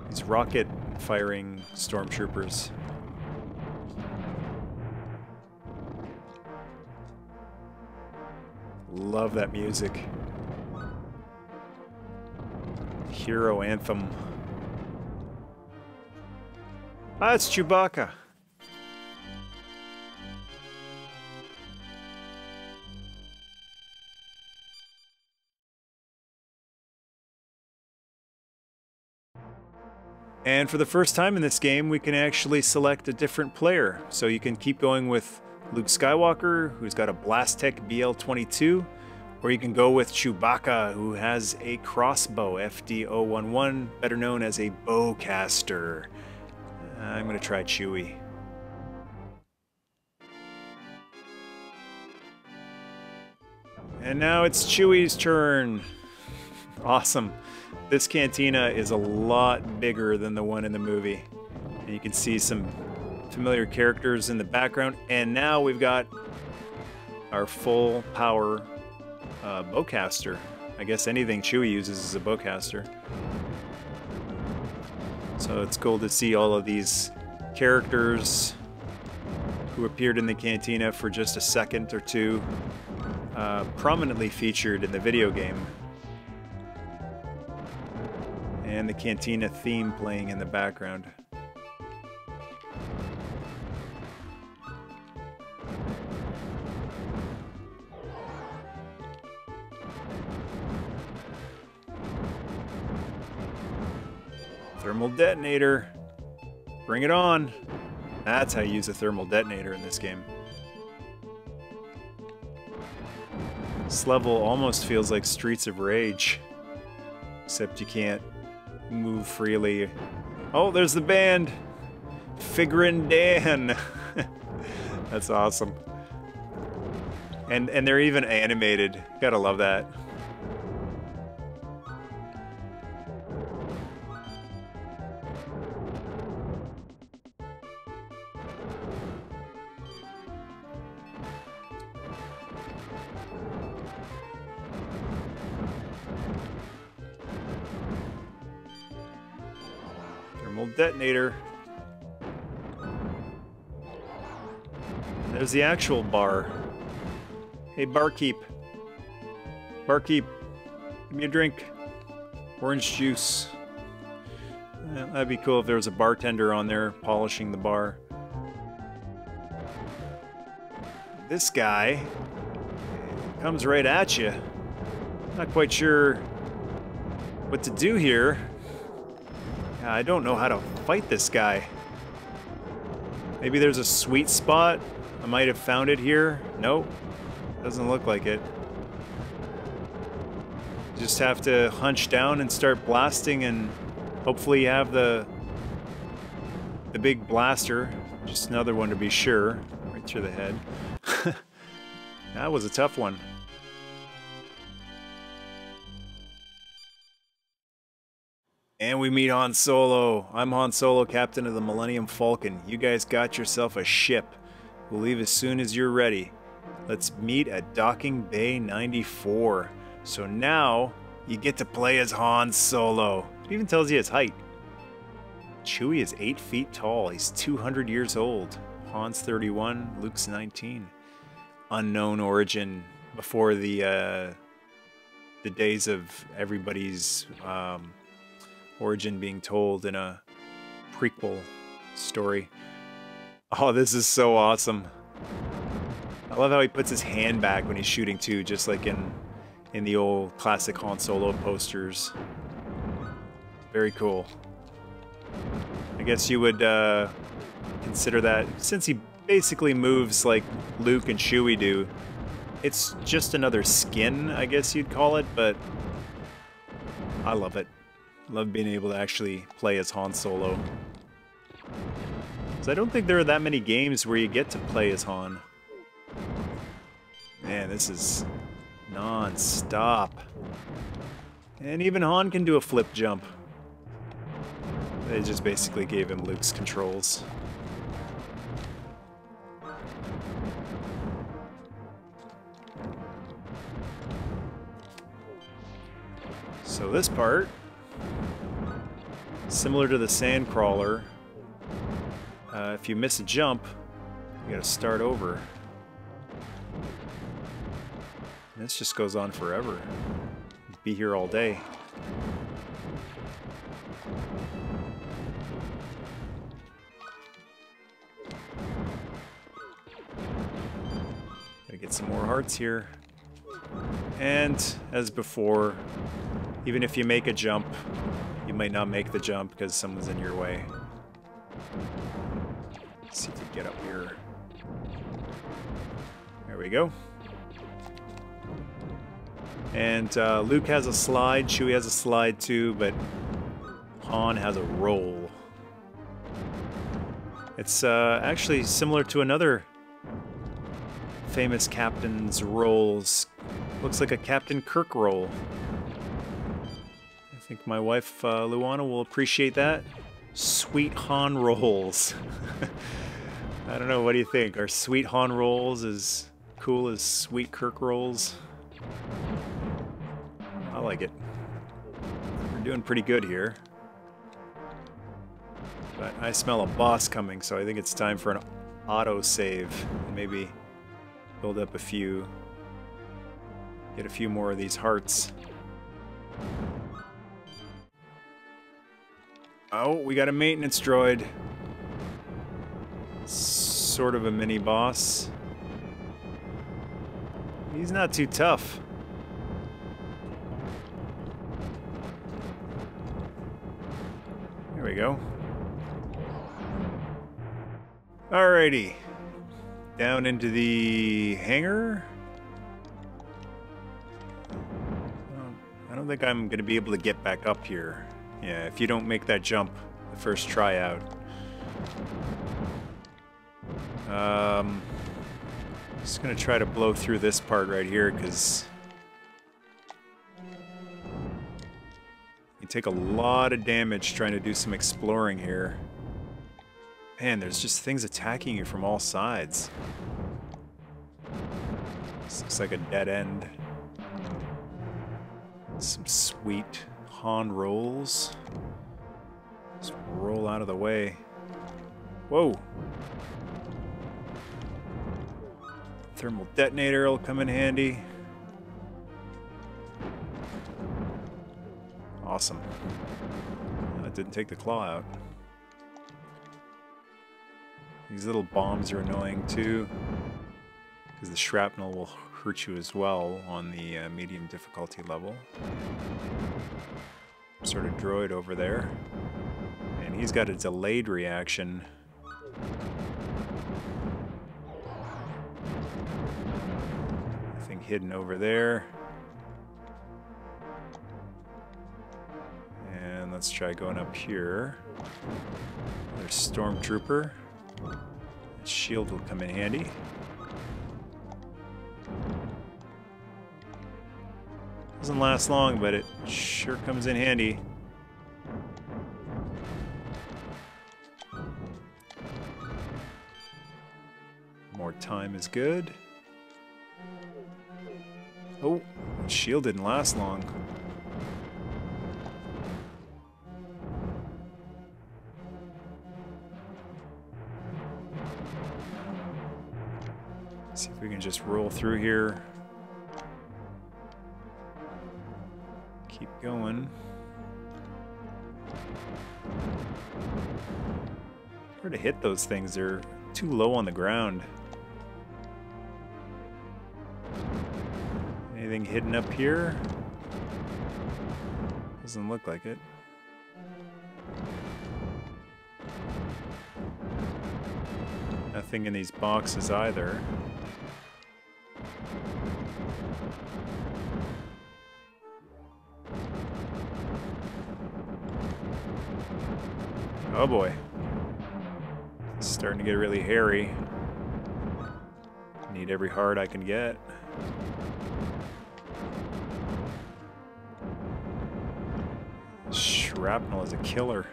A: These rocket firing stormtroopers. Love that music. Hero anthem. Ah, it's Chewbacca. And for the first time in this game, we can actually select a different player. So you can keep going with Luke Skywalker, who's got a Blastech BL-22, or you can go with Chewbacca, who has a crossbow, FD-011, better known as a bowcaster. I'm going to try Chewie. And now it's Chewie's turn. Awesome. This cantina is a lot bigger than the one in the movie. And you can see some familiar characters in the background. And now we've got our full power bowcaster. I guess anything Chewie uses is a bowcaster. So it's cool to see all of these characters who appeared in the cantina for just a second or two prominently featured in the video game. And the cantina theme playing in the background. Thermal detonator. Bring it on. That's how you use a thermal detonator in this game. This level almost feels like Streets of Rage. Except you can't move freely. Oh, there's the band! Figrin Dan! That's awesome. And they're even animated. Gotta love that. Detonator. There's the actual bar. Hey, barkeep. Barkeep, give me a drink. Orange juice. Yeah, that'd be cool if there was a bartender on there polishing the bar. This guy comes right at you. Not quite sure what to do here. I don't know how to fight this guy. Maybe there's a sweet spot. I might have found it here. Nope. Doesn't look like it. Just have to hunch down and start blasting, and hopefully you have the big blaster. Just another one to be sure. Right through the head. That was a tough one. And we meet Han Solo. I'm Han Solo, captain of the Millennium Falcon. You guys got yourself a ship. We'll leave as soon as you're ready. Let's meet at Docking Bay 94. So now, you get to play as Han Solo. It even tells you his height. Chewie is 8 feet tall. He's 200 years old. Han's 31, Luke's 19. Unknown origin before the days of everybody's origin being told in a prequel story. Oh, this is so awesome. I love how he puts his hand back when he's shooting too, just like in the old classic Han Solo posters. Very cool. I guess you would consider that, since he basically moves like Luke and Chewie do, it's just another skin, I guess you'd call it, but I love it. Love being able to actually play as Han Solo. So I don't think there are that many games where you get to play as Han. Man, this is non-stop. And even Han can do a flip jump. They just basically gave him Luke's controls. So this part, similar to the sand crawler, if you miss a jump, you gotta start over. And this just goes on forever. Be here all day. Gotta get some more hearts here. And as before, even if you make a jump, you might not make the jump because someone's in your way. Let's see if we get up here. There we go. And Luke has a slide, Chewie has a slide too, but Han has a roll. It's actually similar to another famous captain's rolls. Looks like a Captain Kirk roll. I think my wife, Luana, will appreciate that. Sweet Han rolls. I don't know, what do you think? Are Sweet Han rolls as cool as Sweet Kirk rolls? I like it. We're doing pretty good here. But I smell a boss coming, so I think it's time for an auto-save. Maybe build up a few. Get a few more of these hearts. Oh, we got a maintenance droid. Sort of a mini boss. He's not too tough. There we go. Alrighty. Down into the hangar. I don't think I'm going to be able to get back up here. Yeah, if you don't make that jump the first try out. Just going to try to blow through this part right here because you take a lot of damage trying to do some exploring here. Man, there's just things attacking you from all sides. This looks like a dead end. Some sweet Han rolls. Just roll out of the way. Whoa! Thermal detonator will come in handy. Awesome. That didn't take the claw out. These little bombs are annoying too, because the shrapnel will hurt you as well on the medium difficulty level. Sort of droid over there. And he's got a delayed reaction. I think hidden over there. And let's try going up here. There's Stormtrooper. Shield will come in handy. Doesn't last long, but it sure comes in handy. More time is good. Oh, shield didn't last long. See if we can just roll through here. Keep going. Hard to hit those things, they're too low on the ground. Anything hidden up here? Doesn't look like it. Nothing in these boxes either. Oh boy. It's starting to get really hairy. Need every heart I can get. Shrapnel is a killer.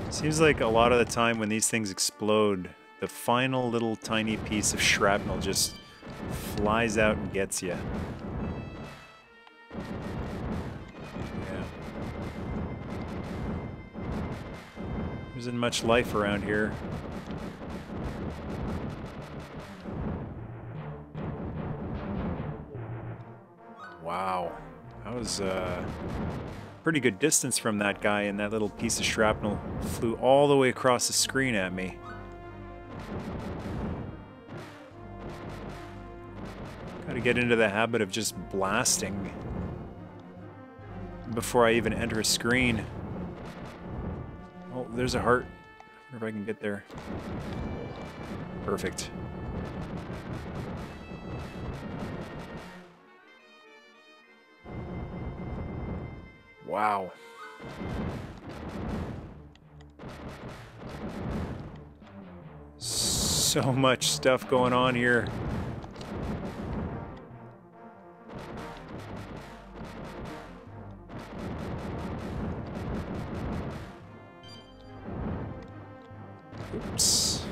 A: Seems like a lot of the time when these things explode, the final little tiny piece of shrapnel just flies out and gets you. Yeah. There isn't much life around here. Wow. That was pretty good distance from that guy, and that little piece of shrapnel flew all the way across the screen at me. Gotta get into the habit of just blasting before I even enter a screen. Oh, there's a heart. I wonder if I can get there. Perfect. Wow. So much stuff going on here. Oops.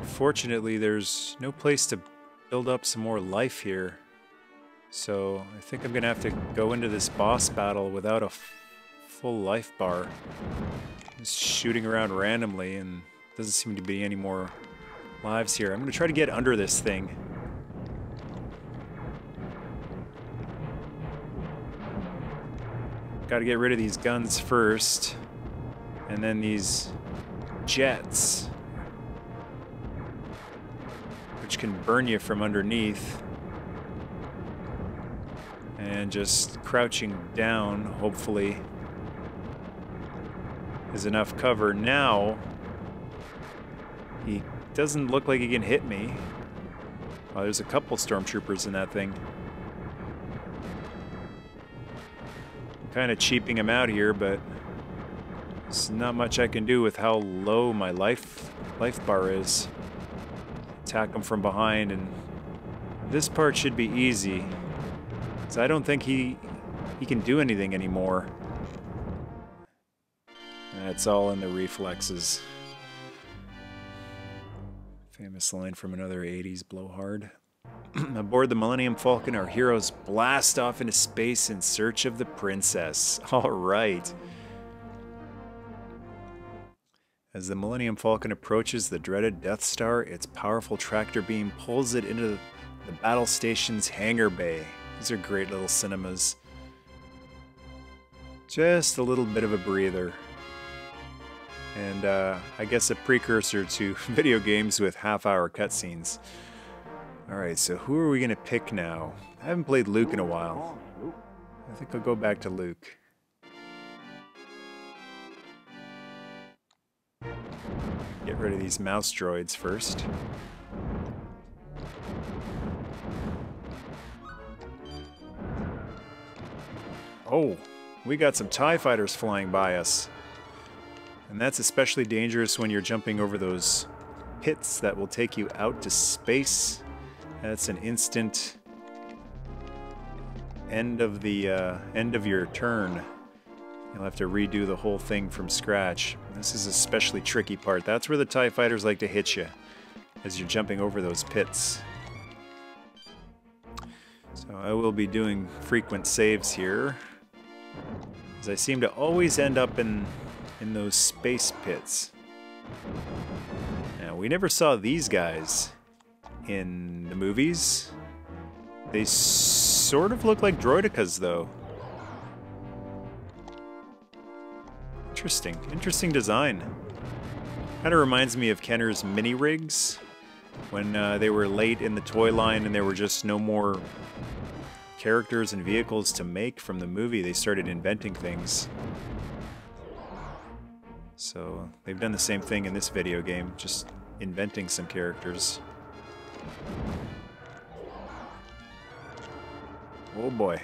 A: Fortunately, there's no place to build up some more life here. So I think I'm gonna have to go into this boss battle without a full life bar. Just shooting around randomly, and doesn't seem to be any more lives here. I'm gonna try to get under this thing. Gotta get rid of these guns first, and then these jets, which can burn you from underneath. And just crouching down, hopefully, is enough cover. Now, he doesn't look like he can hit me. Oh, there's a couple stormtroopers in that thing. I'm kind of cheaping him out here, but there's not much I can do with how low my life bar is. Attack him from behind, and this part should be easy. So I don't think he can do anything anymore. That's all in the reflexes. Famous line from another 80s blowhard. Aboard the Millennium Falcon, our heroes blast off into space in search of the princess. All right. As the Millennium Falcon approaches the dreaded Death Star, its powerful tractor beam pulls it into the battle station's hangar bay. These are great little cinemas. Just a little bit of a breather. And I guess a precursor to video games with half-hour cutscenes. Alright, so who are we going to pick now? I haven't played Luke in a while. I think I'll go back to Luke. Get rid of these mouse droids first. Oh, we got some TIE fighters flying by us. And that's especially dangerous when you're jumping over those pits that will take you out to space. That's an instant end of your turn. You'll have to redo the whole thing from scratch. This is a especially tricky part. That's where the TIE fighters like to hit you, as you're jumping over those pits. So I will be doing frequent saves here, as I seem to always end up in those space pits. Now, we never saw these guys in the movies. They sort of look like droidicas, though. Interesting. Interesting design. Kind of reminds me of Kenner's mini rigs when they were late in the toy line and there were just no more characters and vehicles to make from the movie. They started inventing things. So they've done the same thing in this video game, just inventing some characters. Oh boy.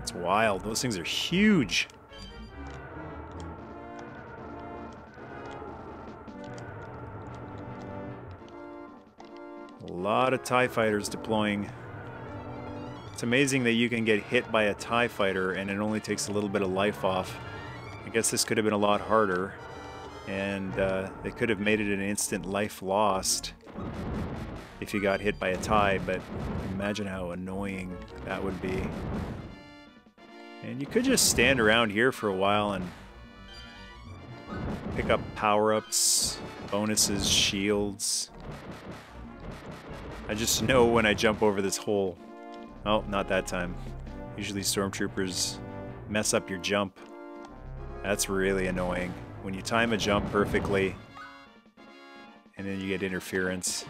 A: It's wild. Those things are huge. A lot of TIE fighters deploying. It's amazing that you can get hit by a TIE fighter and it only takes a little bit of life off. I guess this could have been a lot harder, and they could have made it an instant life lost if you got hit by a TIE, but imagine how annoying that would be. And you could just stand around here for a while and pick up power-ups, bonuses, shields. I just know when I jump over this hole. Oh, not that time. Usually stormtroopers mess up your jump. That's really annoying. When you time a jump perfectly, and then you get interference.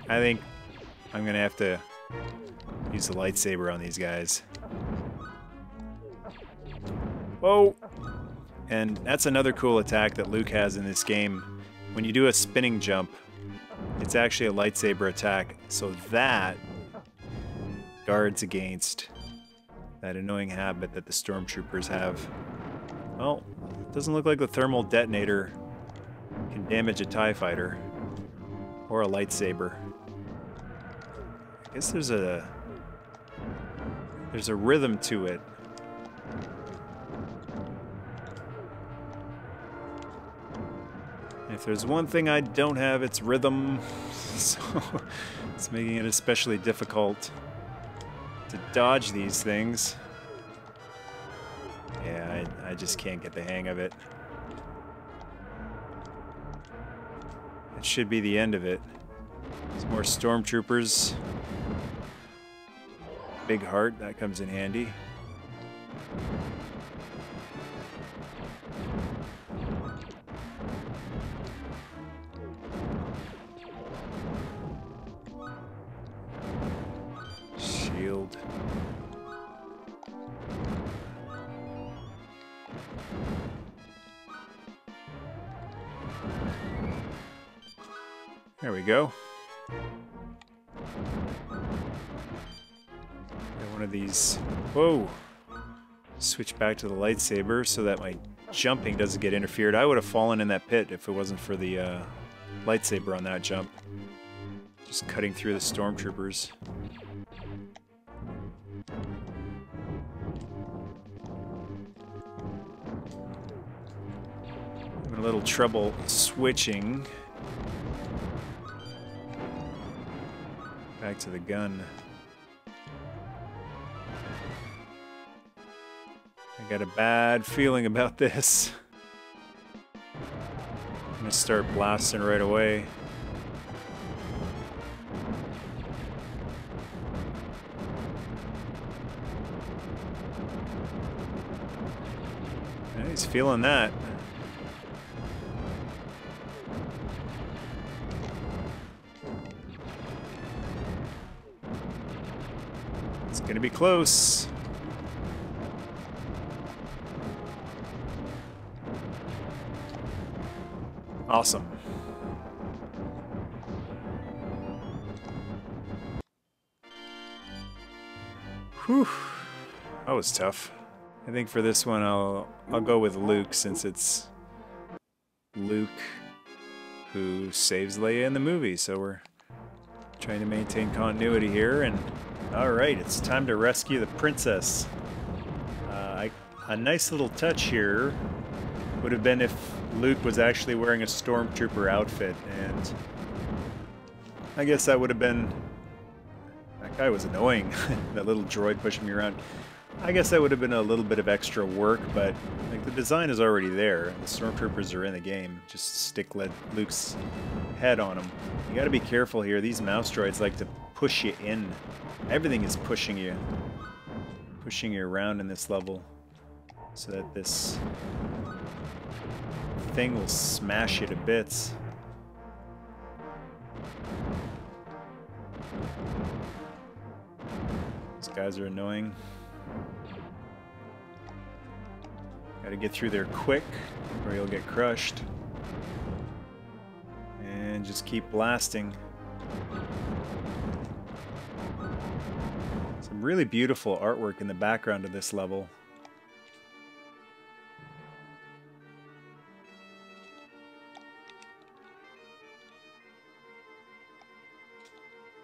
A: I think I'm gonna have to use the lightsaber on these guys. Whoa! And that's another cool attack that Luke has in this game. When you do a spinning jump, it's actually a lightsaber attack, so that guards against that annoying habit that the stormtroopers have. Well, it doesn't look like the thermal detonator can damage a TIE fighter or a lightsaber. I guess there's a rhythm to it. If there's one thing I don't have, it's rhythm. So it's making it especially difficult to dodge these things. Yeah, I just can't get the hang of it. It should be the end of it. Some more stormtroopers. Big heart, that comes in handy. Shield. There we go. Got one of these. Whoa! Switch back to the lightsaber so that my jumping doesn't get interfered. I would have fallen in that pit if it wasn't for the lightsaber on that jump. Just cutting through the stormtroopers. Having a little trouble switching. Back to the gun. I got a bad feeling about this. I'm gonna start blasting right away. Yeah, he's feeling that. It's gonna be close. Awesome. Whew. That was tough. I think for this one I'll go with Luke, since it's Luke who saves Leia in the movie, so we're trying to maintain continuity here. And alright, it's time to rescue the princess. A nice little touch here would have been if Luke was actually wearing a stormtrooper outfit, and I guess that would have been... That guy was annoying, that little droid pushing me around. I guess that would have been a little bit of extra work, but like, the design is already there. The stormtroopers are in the game. Just stick Luke's head on them. You gotta be careful here. These mouse droids like to push you in. Everything is pushing you. pushing you around in this level so that this thing will smash you to bits. These guys are annoying. Gotta get through there quick or you'll get crushed. And just keep blasting. Some really beautiful artwork in the background of this level.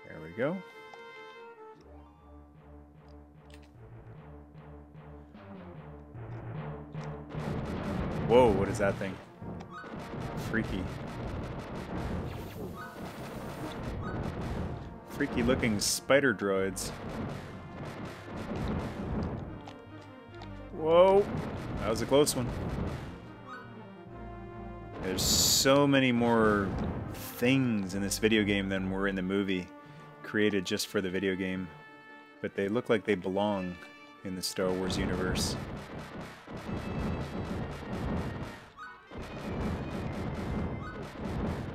A: There we go. Whoa, what is that thing? Freaky. Freaky looking spider droids. Whoa! That was a close one. There's so many more things in this video game than were in the movie, created just for the video game. But they look like they belong in the Star Wars universe.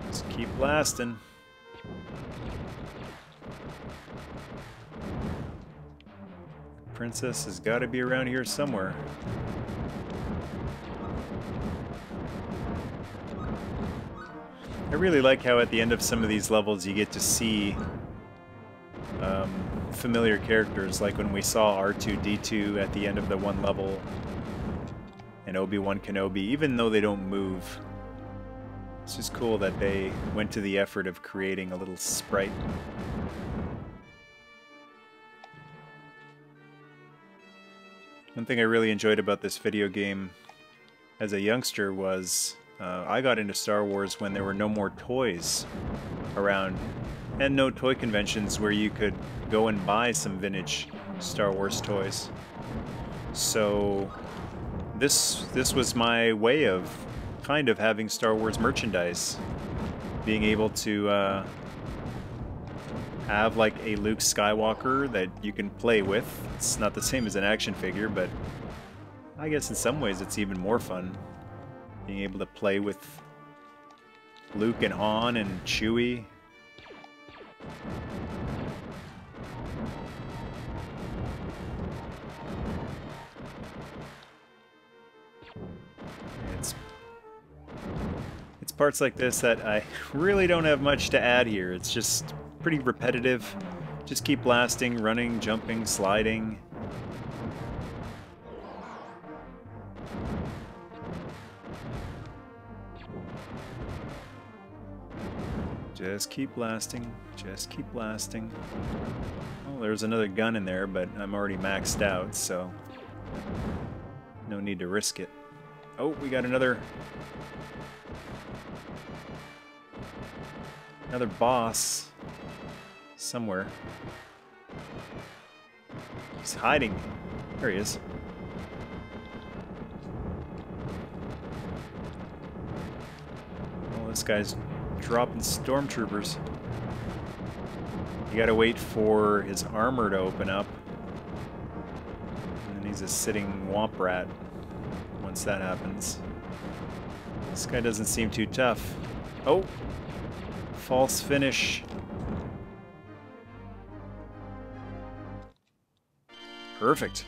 A: Just keep blasting. Princess has got to be around here somewhere. I really like how at the end of some of these levels you get to see familiar characters, like when we saw R2-D2 at the end of the one level, and Obi-Wan Kenobi, even though they don't move. It's just cool that they went to the effort of creating a little sprite. One thing I really enjoyed about this video game as a youngster was I got into Star Wars when there were no more toys around and no toy conventions where you could go and buy some vintage Star Wars toys. So this was my way of kind of having Star Wars merchandise, being able to have like a Luke Skywalker that you can play with. It's not the same as an action figure, but I guess in some ways it's even more fun being able to play with Luke and Han and Chewie. It's parts like this that I really don't have much to add here. It's just pretty repetitive. Just keep blasting, running, jumping, sliding. Just keep blasting, just keep blasting. Oh, there's another gun in there, but I'm already maxed out, so no need to risk it. Oh, we got another boss somewhere. He's hiding. There he is. Oh, this guy's dropping stormtroopers. You gotta wait for his armor to open up. And then he's a sitting womp rat once that happens. This guy doesn't seem too tough. Oh! False finish. Perfect.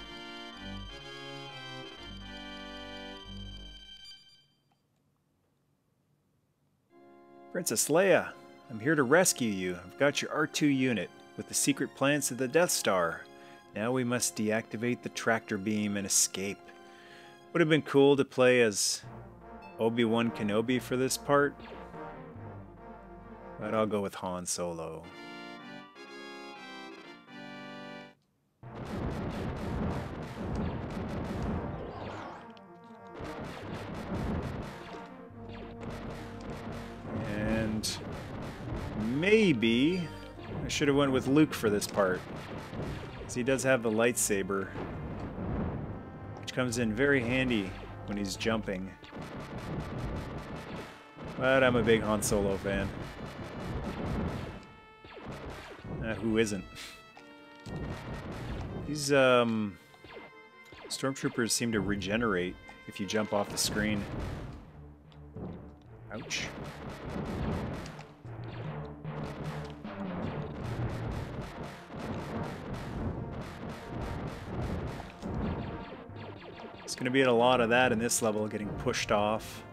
A: Princess Leia, I'm here to rescue you. I've got your R2 unit with the secret plans to the Death Star. Now we must deactivate the tractor beam and escape. Would have been cool to play as Obi-Wan Kenobi for this part, but I'll go with Han Solo. And maybe I should have went with Luke for this part, because he does have the lightsaber, which comes in very handy when he's jumping. But I'm a big Han Solo fan. Who isn't? He's Stormtroopers seem to regenerate if you jump off the screen. Ouch. It's going to be a lot of that in this level, getting pushed off.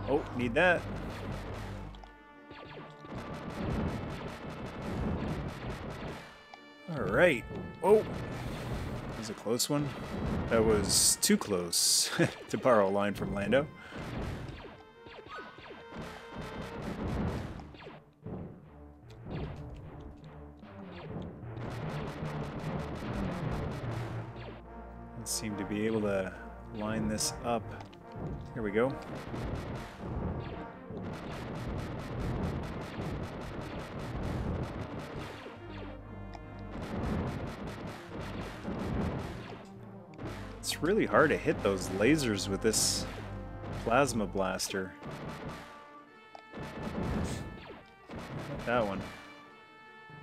A: Oh, need that. All right. Oh, that was a close one. That was too close, to borrow a line from Lando. Let's seem to be able to line this up. Here we go. It's really hard to hit those lasers with this plasma blaster. Not that one.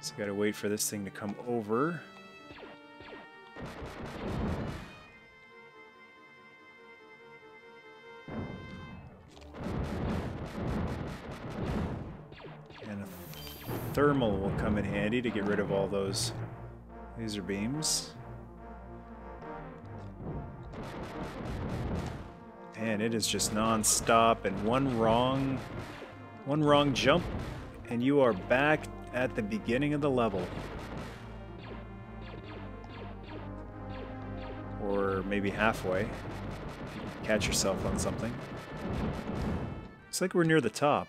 A: So gotta wait for this thing to come over. And a thermal will come in handy to get rid of all those laser beams. Man, it is just non-stop, and one wrong jump and you are back at the beginning of the level. Or maybe halfway. Catch yourself on something. Looks like we're near the top.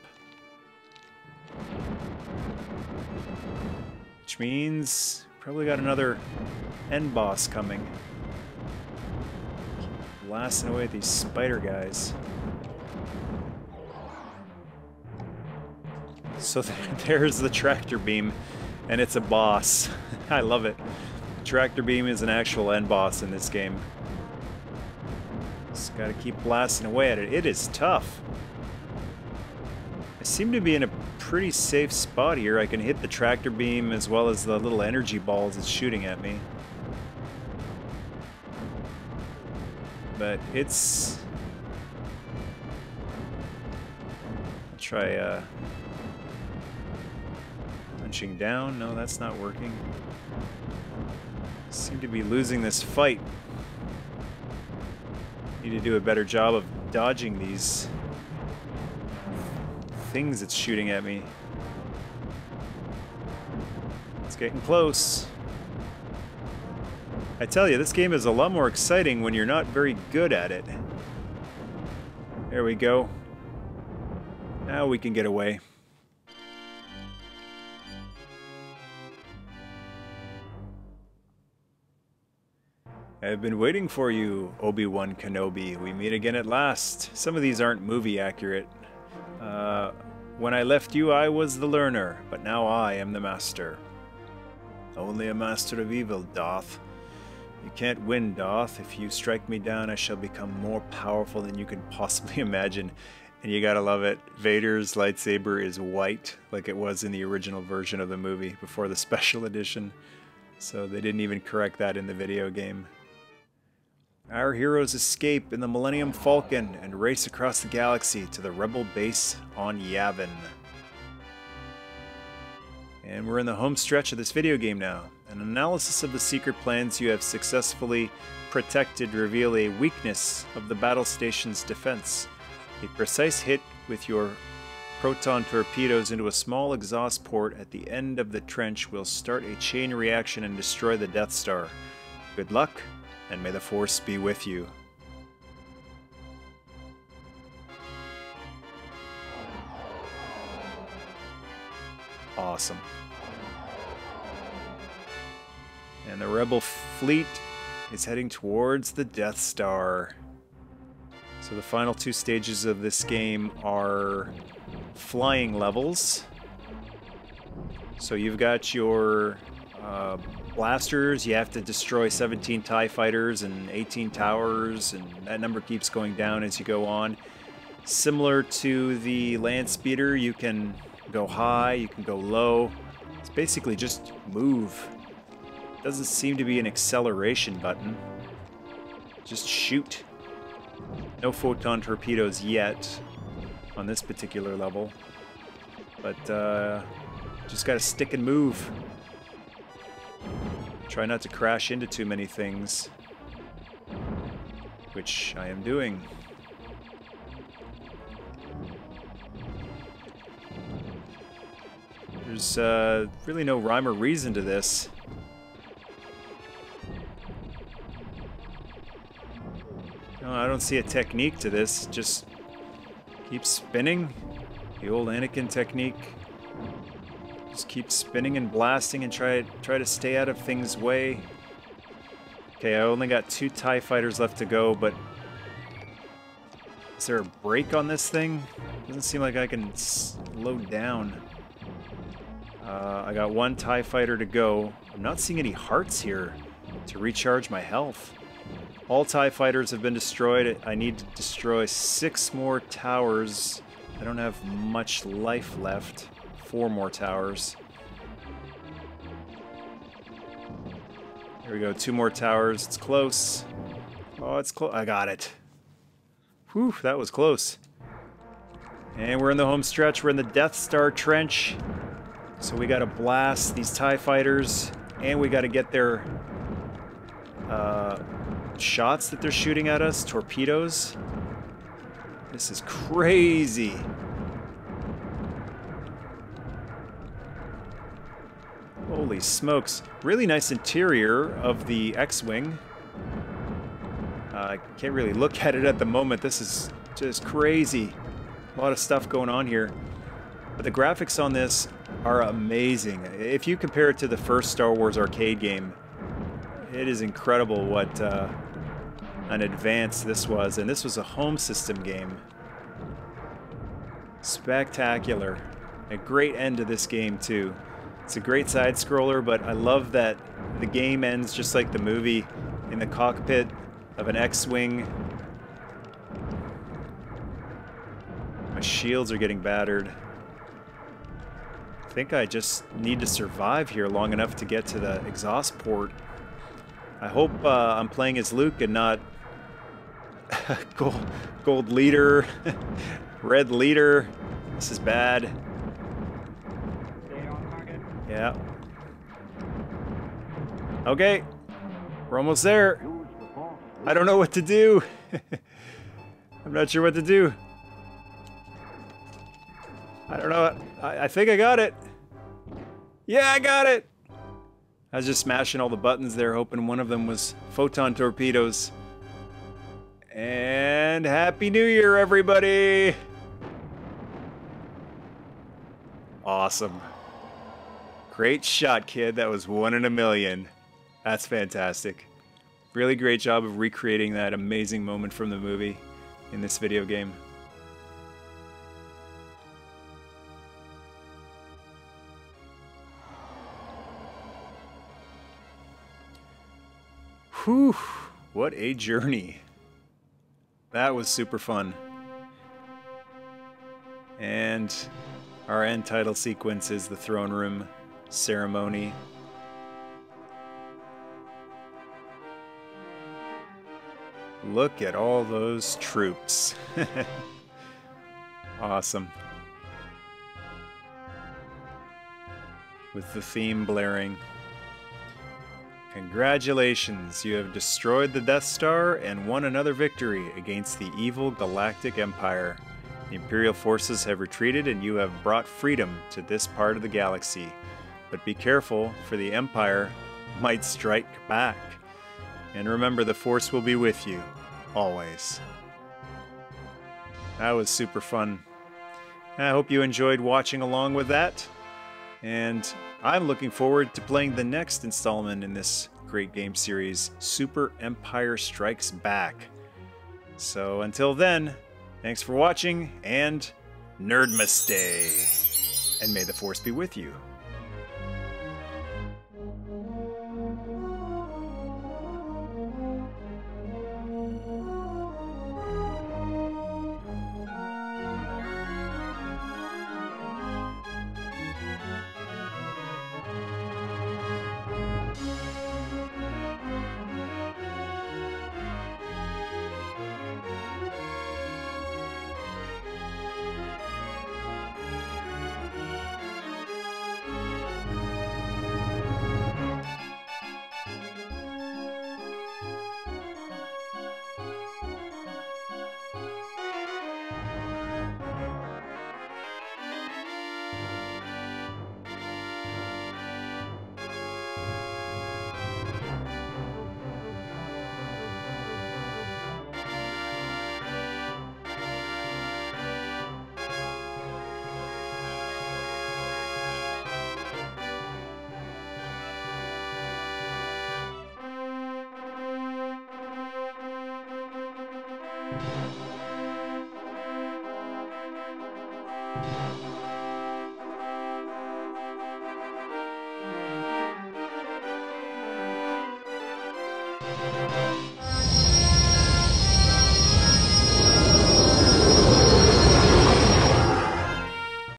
A: Which means probably got another end boss coming. Blasting away at these spider guys. So there's the tractor beam, and it's a boss. I love it. Tractor beam is an actual end boss in this game. Just gotta keep blasting away at it. It is tough. I seem to be in a pretty safe spot here. I can hit the tractor beam as well as the little energy balls it's shooting at me. But it's... I'll try punching down. No, that's not working. Seem to be losing this fight. Need to do a better job of dodging these things it's shooting at me. It's getting close. I tell you, this game is a lot more exciting when you're not very good at it. There we go. Now we can get away. I've been waiting for you, Obi-Wan Kenobi. We meet again at last. Some of these aren't movie accurate. When I left you, I was the learner, but now I am the master. Only a master of evil, Darth. You can't win, Darth. If you strike me down, I shall become more powerful than you can possibly imagine. And you gotta love it. Vader's lightsaber is white, like it was in the original version of the movie before the special edition. So they didn't even correct that in the video game. Our heroes escape in the Millennium Falcon and race across the galaxy to the Rebel base on Yavin. And we're in the home stretch of this video game now. An analysis of the secret plans you have successfully protected reveal a weakness of the battle station's defense. A precise hit with your proton torpedoes into a small exhaust port at the end of the trench will start a chain reaction and destroy the Death Star. Good luck, and may the Force be with you. Awesome. And the Rebel fleet is heading towards the Death Star. So the final two stages of this game are flying levels. So you've got your blasters. You have to destroy 17 TIE fighters and 18 towers, and that number keeps going down as you go on. Similar to the land speeder, you can go high, you can go low. It's basically just move. Doesn't seem to be an acceleration button. Just shoot. No photon torpedoes yet on this particular level. But just gotta stick and move. Try not to crash into too many things, which I am doing. There's really no rhyme or reason to this. No, I don't see a technique to this. Just keep spinning. The old Anakin technique. Just keep spinning and blasting and try to stay out of things' way. Okay, I only got 2 TIE fighters left to go, but is there a brake on this thing? Doesn't seem like I can slow down. I got 1 TIE fighter to go. I'm not seeing any hearts here to recharge my health. All TIE fighters have been destroyed. I need to destroy 6 more towers. I don't have much life left. 4 more towers. Here we go, 2 more towers. It's close. Oh, it's close. I got it. Whew, that was close. And we're in the home stretch. We're in the Death Star Trench. So we gotta blast these TIE fighters, and we gotta get their shots that they're shooting at us, torpedoes. This is crazy. Holy smokes. Really nice interior of the X-Wing. I can't really look at it at the moment. This is just crazy. A lot of stuff going on here. But the graphics on this are amazing. If you compare it to the first Star Wars arcade game, it is incredible what an advance this was. And this was a home system game. Spectacular. A great end to this game, too. It's a great side-scroller, but I love that the game ends just like the movie, in the cockpit of an X-Wing. My shields are getting battered. I think I just need to survive here long enough to get to the exhaust port. I hope I'm playing as Luke and not gold leader, red leader. This is bad. Yeah. Okay. We're almost there. I don't know what to do. I'm not sure what to do. I don't know. I think I got it. Yeah, I got it. I was just smashing all the buttons there, hoping one of them was photon torpedoes. And Happy New Year, everybody! Awesome. Great shot, kid. That was 1 in a million. That's fantastic. Really great job of recreating that amazing moment from the movie in this video game. Whew, what a journey. That was super fun. And our end title sequence is the throne room ceremony. Look at all those troops. Awesome. With the theme blaring. Congratulations, you have destroyed the Death Star and won another victory against the evil Galactic Empire. The Imperial forces have retreated and you have brought freedom to this part of the galaxy. But be careful, for the Empire might strike back. And remember, the Force will be with you, always. That was super fun. I hope you enjoyed watching along with that. And I'm looking forward to playing the next installment in this great game series, Super Empire Strikes Back. So until then, thanks for watching, and Nerdmaste! And may the Force be with you.